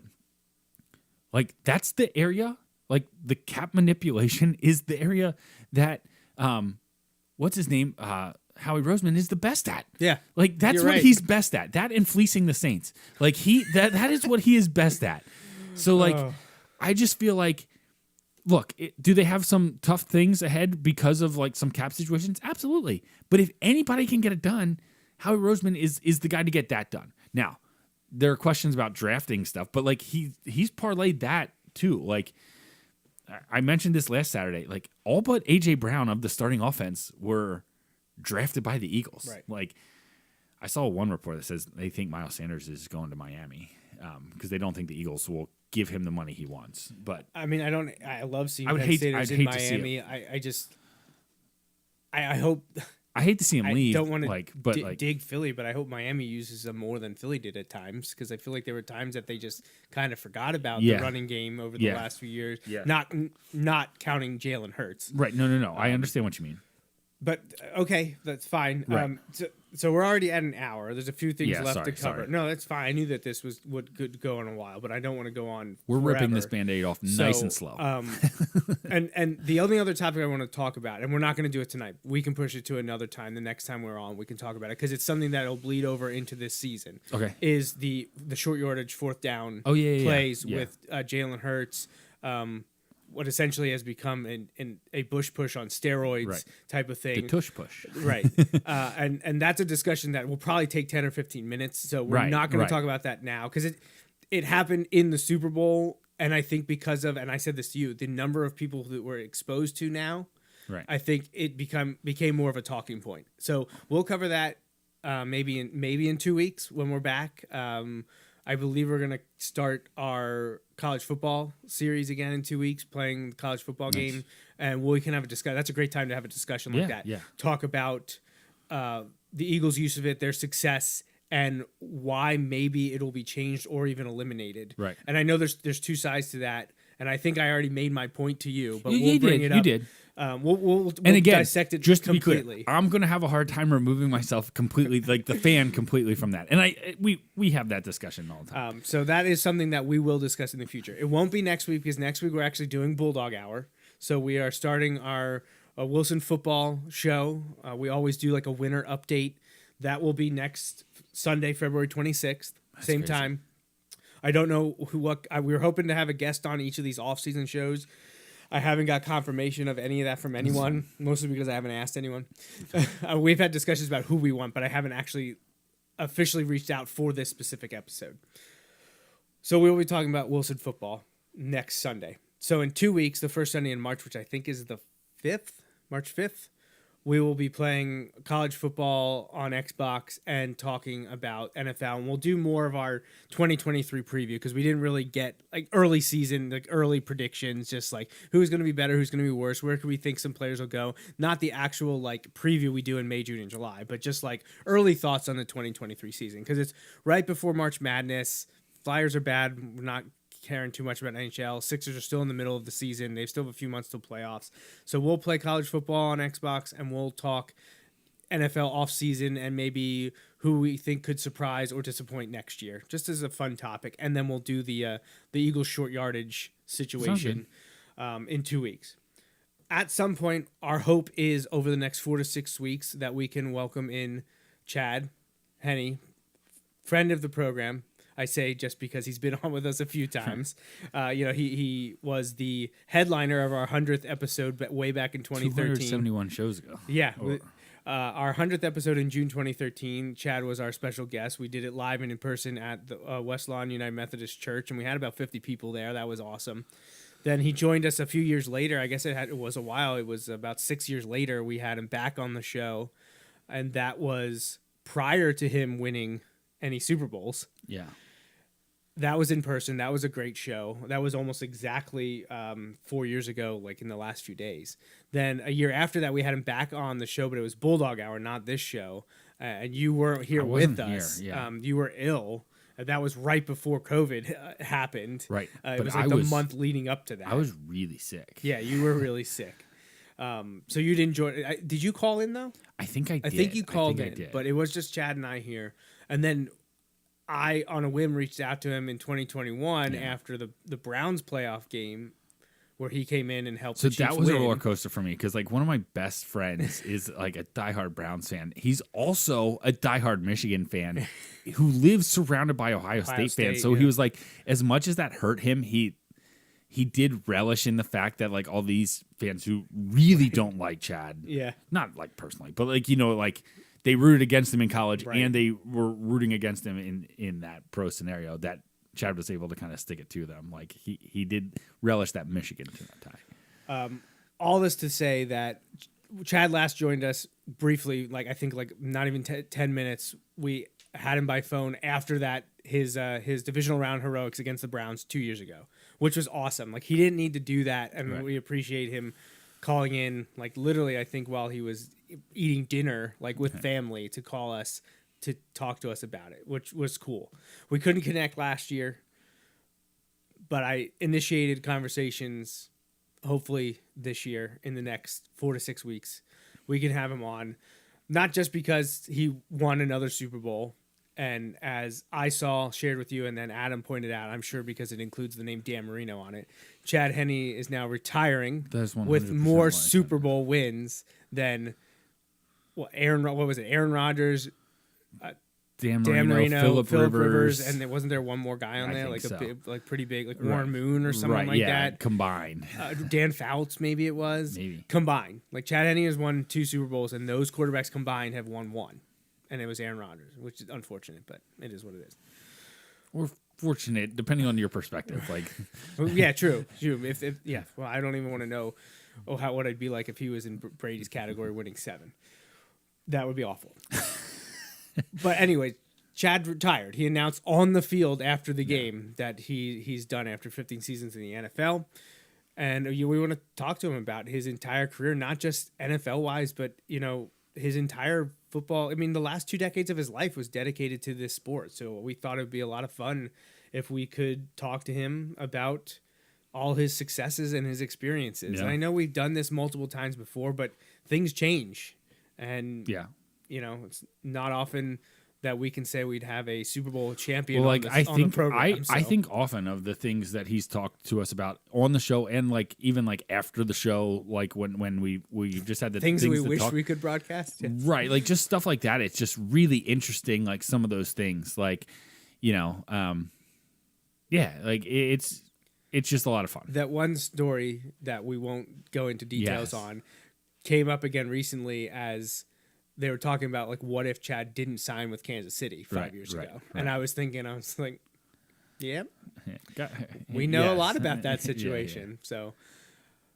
S5: like that's the area, like the cap manipulation is the area that what's his name? Howie Roseman is the best at.
S2: Yeah.
S5: Like that's what he's best at. That and fleecing the Saints. Like that is what he is best at. So like I just feel like look, do they have some tough things ahead because of like some cap situations? Absolutely. But if anybody can get it done, Howie Roseman is the guy to get that done. Now, there are questions about drafting stuff, but like he's parlayed that too. Like I mentioned this last Saturday, like all but AJ Brown of the starting offense were drafted by the Eagles.
S2: Right.
S5: Like I saw one report that says they think Miles Sanders is going to Miami because they don't think the Eagles will give him the money he wants. But
S2: I mean, I love seeing
S5: I'd
S2: Sanders
S5: hate
S2: in
S5: to see
S2: Miami. I hope.
S5: I hate to see him leave.
S2: I don't want to
S5: like
S2: dig Philly, but I hope Miami uses them more than Philly did at times because I feel like there were times that they just kind of forgot about the running game over the last few years.
S5: Yeah.
S2: Not counting Jalen Hurts.
S5: Right. No. I understand what you mean.
S2: But okay, that's fine.
S5: Right.
S2: So we're already at an hour. There's a few things
S5: Yeah,
S2: left to
S5: sorry.
S2: cover. No, that's fine. I knew that this could go on a while, but I don't want to go on.
S5: We're ripping
S2: forever.
S5: this Band-Aid off nice
S2: So,
S5: and slow.
S2: And the only other topic I want to talk about, and we're not going to do it tonight. We can push it to another time. The next time we're on, we can talk about it because it's something that'll bleed over into this season.
S5: Okay.
S2: Is the short yardage fourth down plays
S5: yeah.
S2: with Jalen Hurts. What essentially has become a bush push on steroids
S5: Right.
S2: type of thing.
S5: the tush push.
S2: Right. And that's a discussion that will probably take 10 or 15 minutes. So we're
S5: Right,
S2: not going
S5: right.
S2: to talk about that now because it happened in the Super Bowl. And I think because of, and I said this to you, the number of people that we're exposed to now,
S5: Right.
S2: I think it became more of a talking point. So we'll cover that maybe in 2 weeks when we're back. I believe we're going to start our college football series again in 2 weeks, playing the college football game, and we can have a discussion. That's a great time to have a discussion like that.
S5: Yeah.
S2: Talk about the Eagles' use of it, their success, and why maybe it'll be changed or even eliminated.
S5: Right.
S2: And I know there's two sides to that, and I think I already made my point to you, but
S5: You
S2: we'll bring
S5: did.
S2: it up.
S5: You did.
S2: We'll
S5: And again,
S2: dissect it
S5: just to be
S2: completely.
S5: clear, I'm going to have a hard time removing myself completely, like the fan completely from that. And we have that discussion all the time.
S2: So that is something that we will discuss in the future. It won't be next week because next week we're actually doing Bulldog Hour. So we are starting our Wilson football show. We always do like a winter update. That will be next Sunday, February 26th, same
S5: crazy.
S2: time. I don't know what we were hoping to have a guest on each of these off-season shows. I haven't got confirmation of any of that from anyone, mostly because I haven't asked anyone. We've had discussions about who we want, but I haven't actually officially reached out for this specific episode. So we'll be talking about Wilson football next Sunday. So in 2 weeks, the first Sunday in March, which I think is the 5th, March 5th, we will be playing college football on Xbox and talking about NFL. And we'll do more of our 2023 preview because we didn't really get like early season, like early predictions, just like who's going to be better, who's going to be worse, where can we think some players will go. Not the actual like preview we do in May, June, and July, but just like early thoughts on the 2023 season because it's right before March Madness. Flyers are bad. We're not caring too much about NHL. Sixers are still in the middle of the season. They still have a few months till playoffs. So we'll play college football on Xbox and we'll talk NFL offseason and maybe who we think could surprise or disappoint next year, just as a fun topic. And then we'll do the Eagles short yardage situation in 2 weeks. At some point, our hope is over the next 4 to 6 weeks that we can welcome in Chad Henne, friend of the program. I say just because he's been on with us a few times. He was the headliner of our 100th episode way back in 2013.
S5: 271 shows ago.
S2: Yeah. Our 100th episode in June 2013, Chad was our special guest. We did it live and in person at the West Lawn United Methodist Church, and we had about 50 people there. That was awesome. Then he joined us a few years later. I guess it was a while. It was about 6 years later. We had him back on the show, and that was prior to him winning any Super Bowls.
S5: Yeah.
S2: That was in person. That was a great show. That was almost exactly 4 years ago, like in the last few days. Then a year after that, we had him back on the show, but it was Bulldog Hour, not this show. And you weren't here with us.
S5: Here, yeah.
S2: You were ill. That was right before COVID happened.
S5: Right.
S2: It
S5: But
S2: was like the month leading up to that.
S5: I was really sick.
S2: Yeah, you were really sick. So you didn't join. Did you call in, though?
S5: I think I did.
S2: I think you called
S5: I
S2: in,
S5: did.
S2: but it was just Chad and I here. And then I, on a whim, reached out to him in 2021 after the Browns playoff game where he came in and helped
S5: So
S2: the Chiefs
S5: that was
S2: win.
S5: a roller coaster for me because like one of my best friends is like a diehard Browns fan. He's also a diehard Michigan fan who lives surrounded by Ohio State fans. So he was like, as much as that hurt him, he did relish in the fact that like all these fans who really don't like Chad, not like personally, but like like they rooted against him in college and they were rooting against him in that pro scenario that Chad was able to kind of stick it to them. Like he did relish that Michigan tie.
S2: All this to say that Chad last joined us briefly, like I think like not even 10 minutes. We had him by phone after that his divisional round heroics against the Browns 2 years ago, which was awesome. Like he didn't need to do that, and we appreciate him calling in. Like literally, I think while he was eating dinner, like with family, to call us to talk to us about it, which was cool. We couldn't connect last year, but I initiated conversations. Hopefully this year, in the next 4 to 6 weeks, we can have him on. not just because he won another Super Bowl, and as I saw, shared with you, and then Adam pointed out, I'm sure because it includes the name Dan Marino on it, Chad Henne is now retiring
S5: That's 100%
S2: with more
S5: why I
S2: Super Bowl wins than what was it? Aaron Rodgers,
S5: Dan
S2: Dan
S5: Marino,
S2: Marino,
S5: Phillip Rivers,
S2: and wasn't there one more guy on
S5: I
S2: there,
S5: think
S2: like
S5: so.
S2: a big, like pretty big, like Warren Moon or something like that?
S5: combined.
S2: Dan Fouts, maybe it was.
S5: Maybe.
S2: Combined. Like Chad Henne has won 2 Super Bowls, and those quarterbacks combined have won 1. And it was Aaron Rodgers, which is unfortunate, but it is what it is.
S5: We're fortunate, depending on your perspective. Like,
S2: Well, yeah, true. If yeah, well, I don't even want to know what I'd be like if he was in Brady's category winning 7. That would be awful. But anyway, Chad retired. He announced on the field after the game that he's done after 15 seasons in the NFL. And we want to talk to him about his entire career, not just NFL wise, but his entire football. I mean, the last 2 decades of his life was dedicated to this sport. So we thought it would be a lot of fun if we could talk to him about all his successes and his experiences.
S5: Yeah.
S2: And I know we've done this multiple times before, but things change. And,
S5: yeah.
S2: It's not often that we can say we'd have a Super Bowl champion
S5: Well, like
S2: on the program.
S5: I think often of the things that he's talked to us about on the show, and like even like after the show, like when we just had the
S2: things that we
S5: to
S2: wish
S5: talk.
S2: we could broadcast. Yeah.
S5: Right, like just stuff like that. It's just really interesting, like some of those things, like like it's just a lot of fun.
S2: That one story that we won't go into details
S5: Yes.
S2: on came up again recently as they were talking about like what if Chad didn't sign with Kansas City 5 years ago. And I was like, yep, we know a lot about that situation. So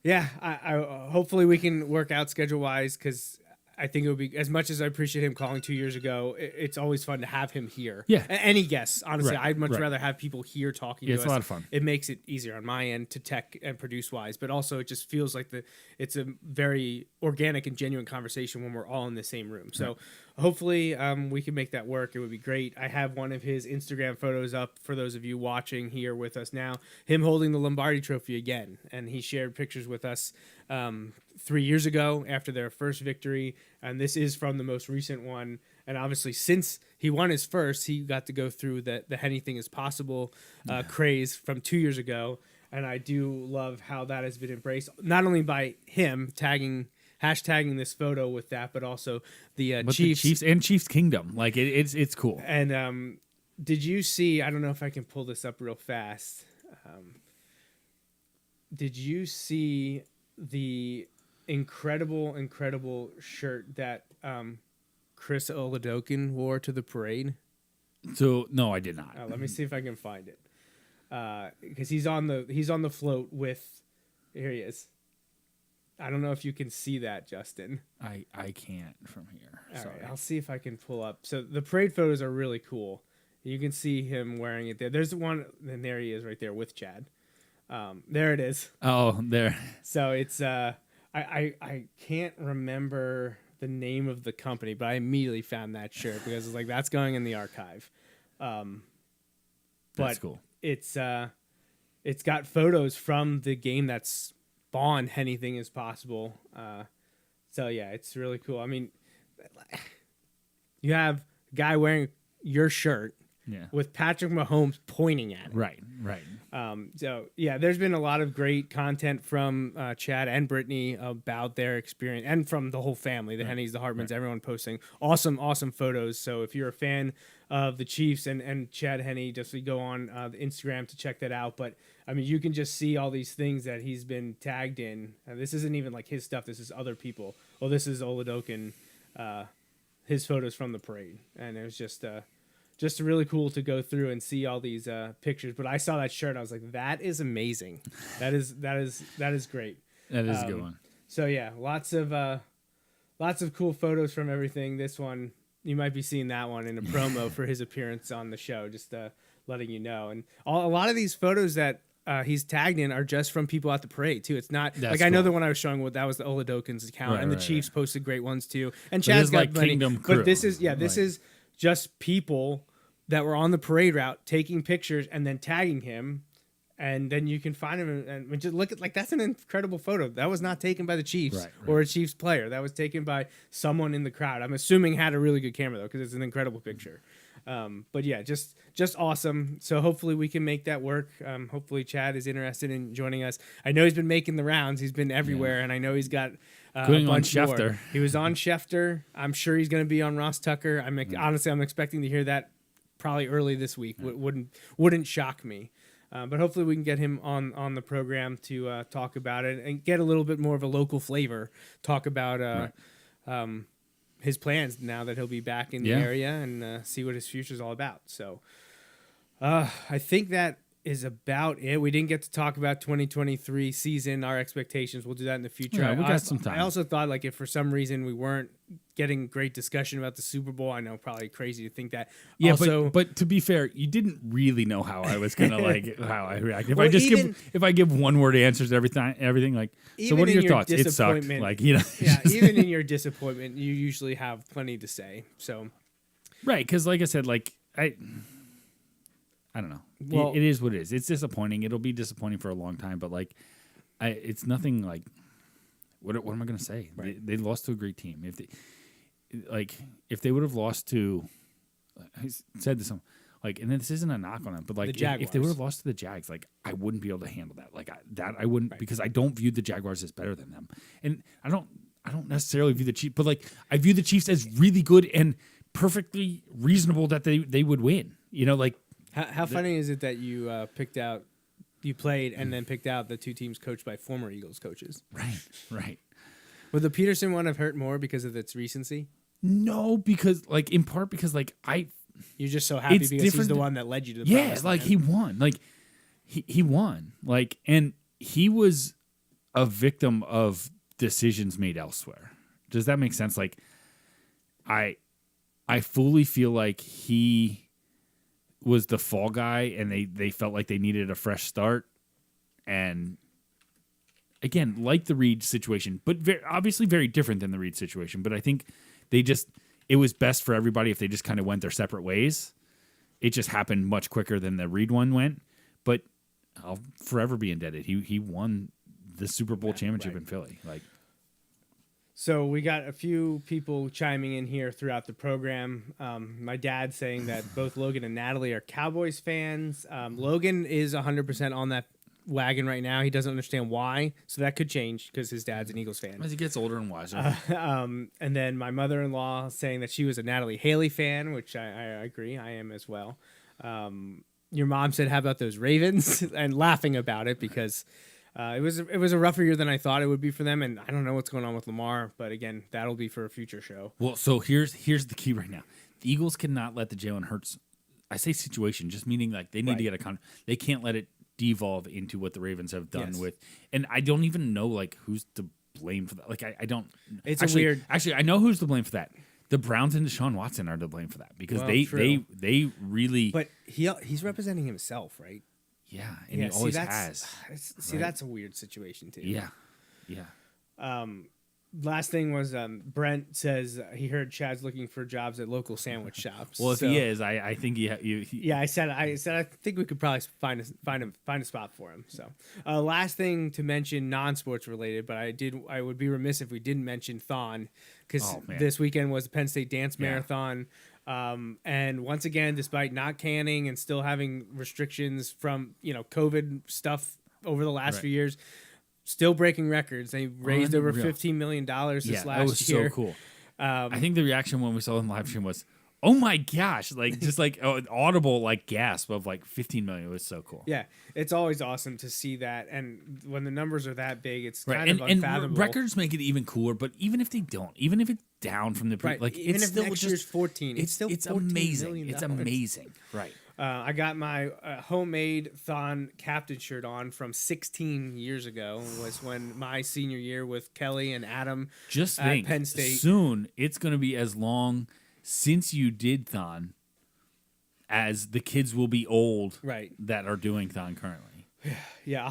S2: yeah, I hopefully we can work out schedule wise, because I think it would be, as much as I appreciate him calling 2 years ago, it's always fun to have him here.
S5: Yeah.
S2: Any guests, honestly.
S5: Right,
S2: I'd much
S5: right.
S2: rather have people here talking
S5: Yeah,
S2: to
S5: it's
S2: us.
S5: a lot of fun.
S2: It makes it easier on my end to tech and produce wise, but also it just feels like it's a very organic and genuine conversation when we're all in the same room. So hopefully we can make that work. It would be great. I have one of his Instagram photos up for those of you watching here with us now, him holding the Lombardi Trophy again. And he shared pictures with us 3 years ago after their first victory, and this is from the most recent one. And obviously, since he won his first, he got to go through the anything is possible craze from 2 years ago. And I do love how that has been embraced, not only by him hashtagging this photo with that, but also the Chiefs
S5: and Chiefs Kingdom. Like it's cool.
S2: And did you see? I don't know if I can pull this up real fast. Did you see the incredible shirt that Chris Oladokun wore to the parade?
S5: So no, I did not.
S2: Let me see if I can find it, because he's on the float with. Here he is. I don't know if you can see that, Justin.
S5: I can't from here.
S2: All
S5: Sorry.
S2: right, I'll see if I can pull up. So the parade photos are really cool. You can see him wearing it there. There's the one, and there he is right there with Chad. There it is.
S5: Oh, there.
S2: So it's I can't remember the name of the company, but I immediately found that shirt because it's like that's going in the archive.
S5: That's
S2: But
S5: cool.
S2: it's got photos from the game that spawned Anything Is Possible. So yeah, it's really cool. I mean, you have a guy wearing your shirt with Patrick Mahomes pointing at it.
S5: Right.
S2: So yeah, there's been a lot of great content from Chad and Brittany about their experience, and from the whole family, the Hennies, the Hartmans, everyone posting awesome photos. So if you're a fan of the Chiefs and Chad Henne, just go on the Instagram to check that out. But I mean, you can just see all these things that he's been tagged in. This isn't even like his stuff. This is other people. Well, this is Oladokun, his photos from the parade, and it was just really cool to go through and see all these pictures. But I saw that shirt and I was like, that is amazing. That is great.
S5: That is a good one.
S2: So yeah, lots of cool photos from everything. This one, you might be seeing that one in a promo for his appearance on the show, just letting you know. And a lot of these photos that he's tagged in are just from people at the parade too. It's not
S5: That's
S2: I know
S5: cool.
S2: the one I was showing that was the Oladokun's account,
S5: Right,
S2: and the
S5: right,
S2: Chiefs posted great ones too. And
S5: But
S2: Chad's
S5: it's
S2: got
S5: like
S2: plenty.
S5: Kingdom Crew.
S2: But this is just people that were on the parade route taking pictures and then tagging him And then you can find him and just look at, like, that's an incredible photo. That was not taken by the Chiefs
S5: Right.
S2: or a Chiefs player. That was taken by someone in the crowd. I'm assuming had a really good camera, though, because it's an incredible picture. But yeah, just awesome. So hopefully we can make that work. Hopefully Chad is interested in joining us. I know he's been making the rounds. He's been everywhere, and I know he's got
S5: Going
S2: a
S5: on
S2: bunch more.
S5: Schefter.
S2: He was on Schefter. I'm sure he's going to be on Ross Tucker. Honestly, I'm expecting to hear that probably early this week. Wouldn't shock me. But hopefully we can get him on the program to talk about it and get a little bit more of a local flavor. Talk about his plans now that he'll be back in the area and see what his future's all about. So I think that is about it. We didn't get to talk about 2023 season, our expectations. We'll do that in the future.
S5: Yeah, we got some time.
S2: I also thought, like, if for some reaon we weren't getting great discussion about the Super Bowl, I know probably crazy to think that.
S5: Yeah,
S2: also,
S5: but to be fair, you didn't really know how I was gonna how I react. If
S2: Well,
S5: if I give one word answers to everything, like, so what are
S2: even in
S5: your
S2: your
S5: thoughts? It sucked.
S2: disappointment-
S5: Like,
S2: yeah, even in your disappointment, you usually have plenty to say. So
S5: right? Because like I said, like I don't know.
S2: Well-
S5: It is what it is. It's disappointing. It'll be disappointing for a long time. But like, it's nothing like. What am I gonna say?
S2: Right.
S5: They lost to a great team. If they would have lost to, I said this, like, and this isn't a knock on them, but like,
S2: The
S5: if they would
S2: Jaguars.
S5: have lost to the Jags, like, I wouldn't be able to handle that. Like, I wouldn't, because I don't view the Jaguars as better than them, and I don't necessarily view the Chiefs, but like, I view the Chiefs as really good and perfectly reasonable that they would win. You know, like,
S2: how funny is it that you you played and then picked out the two teams coached by former Eagles coaches?
S5: right.
S2: Would the Peterson one have hurt more because of its recency?
S5: No, because like, in part because like
S2: You're just so happy
S5: It's
S2: because he's
S5: different-
S2: the one that led you to the
S5: yeah,
S2: promised
S5: like
S2: land.
S5: he won. Like he won. Like, and he was a victim of decisions made elsewhere. Does that make sense? Like, I fully feel like he was the fall guy, and they felt like they needed a fresh start. And again, like the Reed situation, but obviously very different than the Reed situation. But I think it was best for everybody if they just kind of went their separate ways. It just happened much quicker than the Reed one went. But I'll forever be indebted. He won the Super Bowl championship in Philly. Like,
S2: So we got a few people chiming in here throughout the program. My dad saying that both Logan and Natalie are Cowboys fans. Logan is 100% on that wagon right now. He doesn't understand why, so that could change because his dad's an Eagles fan.
S5: as he gets older and wiser.
S2: And then my mother-in-law saying that she was a Natalie Haley fan, which I agree. I am as well. Your mom said, "How about those Ravens?" and laughing about it because it was a rougher year than I thought it would be for them. And I don't know what's going on with Lamar, but again, that'll be for a future show.
S5: Well, so here's the key right now. The Eagles cannot let the Jalen Hurts, I say situation, just meaning like they need to get they can't let it devolve into what the Ravens have done
S2: Yes.
S5: with, and I don't even know like who's to blame for that. Like I don't.
S2: It's
S5: actually, I know who's to blame for that. The Browns and Deshaun Watson are to blame for that because
S2: Well,
S5: they
S2: true.
S5: really.
S2: But he's representing himself, right?
S5: Yeah, and he always has.
S2: That's a weird situation too.
S5: Yeah.
S2: Last thing was Brent says he heard Chad's looking for jobs at local sandwich shops.
S5: Well, if
S2: So-
S5: he is, I think he
S2: Yeah, I said I think we could probably find a spot for him. So, last thing to mention, non-sports related, but I would be remiss if we didn't mention Thon because
S5: Oh, man.
S2: this weekend was the Penn State Dance
S5: Yeah.
S2: Marathon, and once again, despite not canning and still having restrictions from COVID stuff over the last
S5: Right.
S2: few years, still breaking records. They raised over
S5: Unreal.
S2: $15 million this
S5: yeah,
S2: last
S5: that was
S2: year.
S5: so cool. I think the reaction when we saw them live stream was, "Oh my gosh!" Like just like an audible like gasp of like 15 million. It was so cool.
S2: Yeah, it's always awesome to see that, and when the numbers are that big, it's
S5: Right,
S2: kind of unfathomable.
S5: records make it even cooler. But even if they don't, even if it's down from the
S2: Right,
S5: like
S2: even
S5: it's
S2: if
S5: still
S2: next
S5: just
S2: year's 14, it's still
S5: it's
S2: $14
S5: amazing.
S2: million.
S5: It's amazing. Right.
S2: I got my homemade Thon captain shirt on from 16 years ago. Was when my senior year with Kelly and Adam
S5: Just
S2: at
S5: think,
S2: Penn State.
S5: soon it's going to be as long since you did Thon as the kids will be old
S2: Right.
S5: that are doing Thon currently.
S2: Yeah,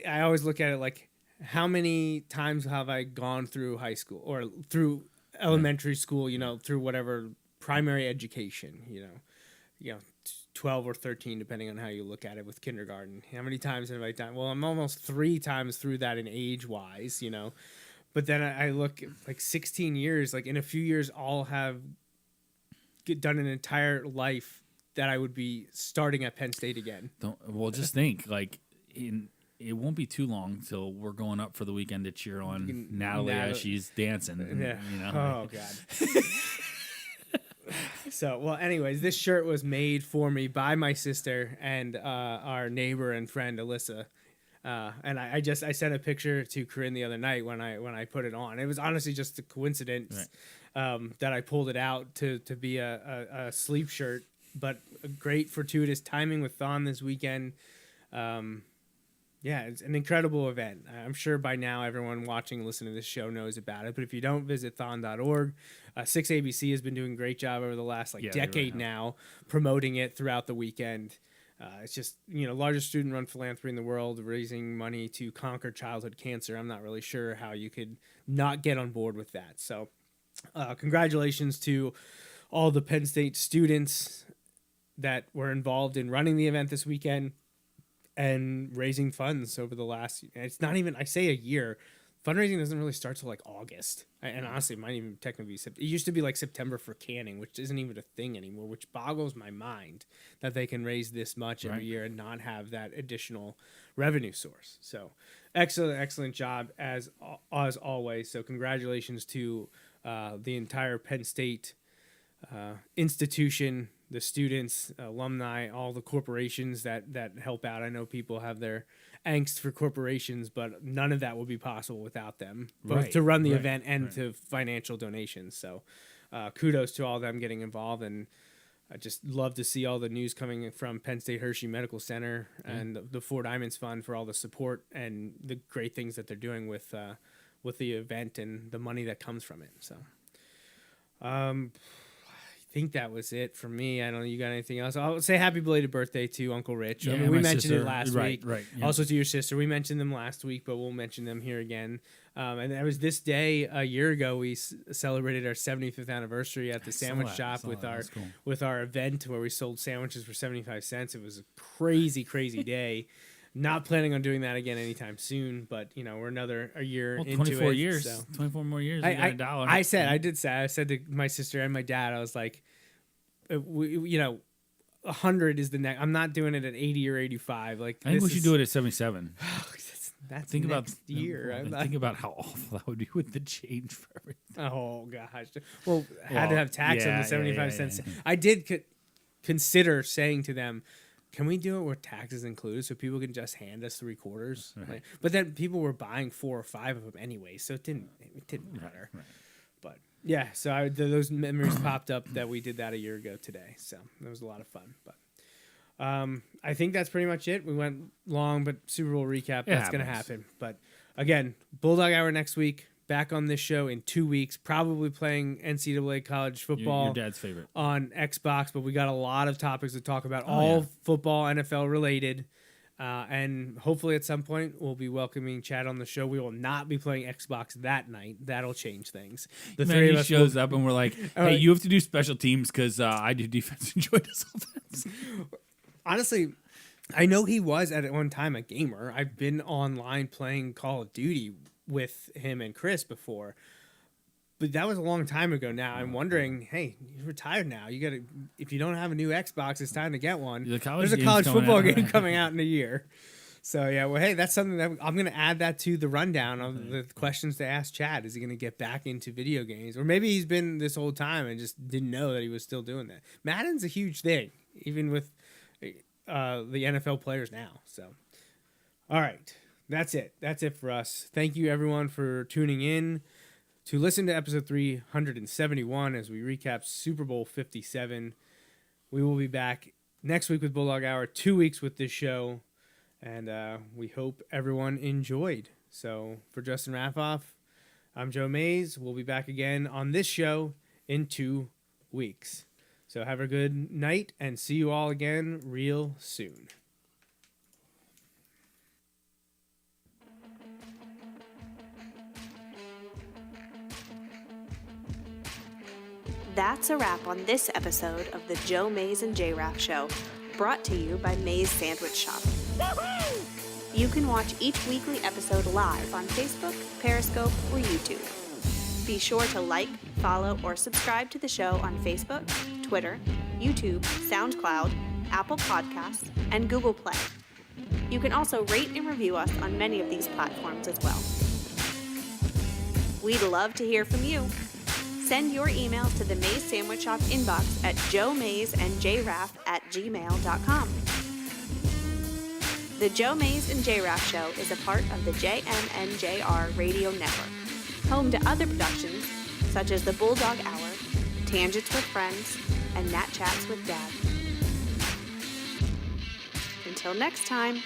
S2: I always look at it like, how many times have I gone through high school or through elementary school? Through whatever primary education. 12 or 13, depending on how you look at it with kindergarten. How many times have I done? Well, I'm almost 3 times through that in age-wise, you know. But then I look like 16 years, like in a few years, I'll have done an entire life that I would be starting at Penn State again.
S5: Just think, like, it won't be too long till we're going up for the weekend to cheer on Natalie as she's dancing.
S2: Yeah.
S5: You know?
S2: Oh, God. So, well, anyways, this shirt was made for me by my sister and our neighbor and friend Alyssa. And I sent a picture to Corinne the other night when I put it on. It was honestly just a coincidence that I pulled it out to be a sleep shirt, but a great fortuitous timing with Thon this weekend. Yeah, it's an incredible event. I'm sure by now everyone watching and listening to this show knows about it. But if you don't, visit thon.org. 6ABC has been doing a great job over the last decade now promoting it throughout the weekend. It's just, largest student-run philanthropy in the world, raising money to conquer childhood cancer. I'm not really sure how you could not get on board with that. So congratulations to all the Penn State students that were involved in running the event this weekend and raising funds over the last, it's not even, I say a year. Fundraising doesn't really start till like August. And honestly, it might even technically be, it used to be like September for canning, which isn't even a thing anymore, which boggles my mind that they can raise this much every year and not have that additional revenue source. So excellent job as always. So congratulations to the entire Penn State institution, the students, alumni, all the corporations that help out. I know people have their angst for corporations, but none of that would be possible without them, both to run the event and to financial donations. So kudos to all of them getting involved. And I just love to see all the news coming from Penn State Hershey Medical Center and the Four Diamonds Fund for all the support and the great things that they're doing with the event and the money that comes from it. So I think that was it for me. I don't know. You got anything else? I'll say happy belated birthday to Uncle Rich.
S5: Yeah,
S2: I mean, we mentioned
S5: sister.
S2: it last week.
S5: Right. Yeah.
S2: Also to your sister. We mentioned them last week, but we'll mention them here again. And it was this day a year ago we celebrated our 75th anniversary at the sandwich shop with our event where we sold sandwiches for 75 cents. It was a crazy day. Not planning on doing that again anytime soon, but we're a year into
S5: 24
S2: it.
S5: years.
S2: So.
S5: 24 more years. You got $1.
S2: I said to my sister and my dad, I was like, 100 is the next. I'm not doing it at 80 or 85. Like
S5: I think we should do it at 77.
S2: That's
S5: think
S2: next year.
S5: Think about how awful that would be with the change for everything.
S2: Oh gosh. Well, had to have tax on the 75 cents. I did consider saying to them, can we do it where tax is included so people can just hand us 3/4? Right. But then people were buying 4 or 5 of them anyway, so it didn't matter. Right. But yeah, so those memories popped up that we did that a year ago today. So it was a lot of fun. But I think that's pretty much it. We went long, but Super Bowl recap, that's going to happen. But again, Bulldog Hour next week. Back on this show in 2 weeks, probably playing NCAA college football.
S5: Your dad's favorite.
S2: On Xbox, but we got a lot of topics to talk about, all football, NFL related. And hopefully at some point we'll be welcoming Chad on the show. We will not be playing Xbox that night. That'll change things. The three of us
S5: shows up and we're like, hey, you have to do special teams because I do defense and Joy does offense.
S2: Honestly, I know he was at one time a gamer. I've been online playing Call of Duty with him and Chris before, but that was a long time ago now. I'm wondering, hey, you're retired now. You got to, if you don't have a new Xbox, it's time to get one. There's a college football game coming out in a year. So yeah, well, hey, that's something that I'm going to add that to the rundown of the questions to ask Chad. Is he going to get back into video games? Or maybe he's been this whole time and just didn't know that he was still doing that. Madden's a huge thing, even with the NFL players now. So, all right. That's it. That's it for us. Thank you, everyone, for tuning in to listen to episode 371 as we recap Super Bowl 57. We will be back next week with Bulldog Hour, 2 weeks with this show, and we hope everyone enjoyed. So for Justin Raffoff, I'm Joe Mays. We'll be back again on this show in 2 weeks. So have a good night and see you all again real soon.
S6: That's a wrap on this episode of the Joe Mays and J-Raff Show. brought to you by May's Sandwich Shop. You can watch each weekly episode live on Facebook, Periscope, or YouTube. Be sure to like, follow, or subscribe to the show on Facebook, Twitter, YouTube, SoundCloud, Apple Podcasts, and Google Play. You can also rate and review us on many of these platforms as well. We'd love to hear from you. Send your emails to the Mays Sandwich Shop inbox at joemaysandjraff@gmail.com. The Joe Mays and J-Raff Show is a part of the JMNJR Radio Network, home to other productions such as the Bulldog Hour, Tangents with Friends, and Nat Chats with Dad. Until next time.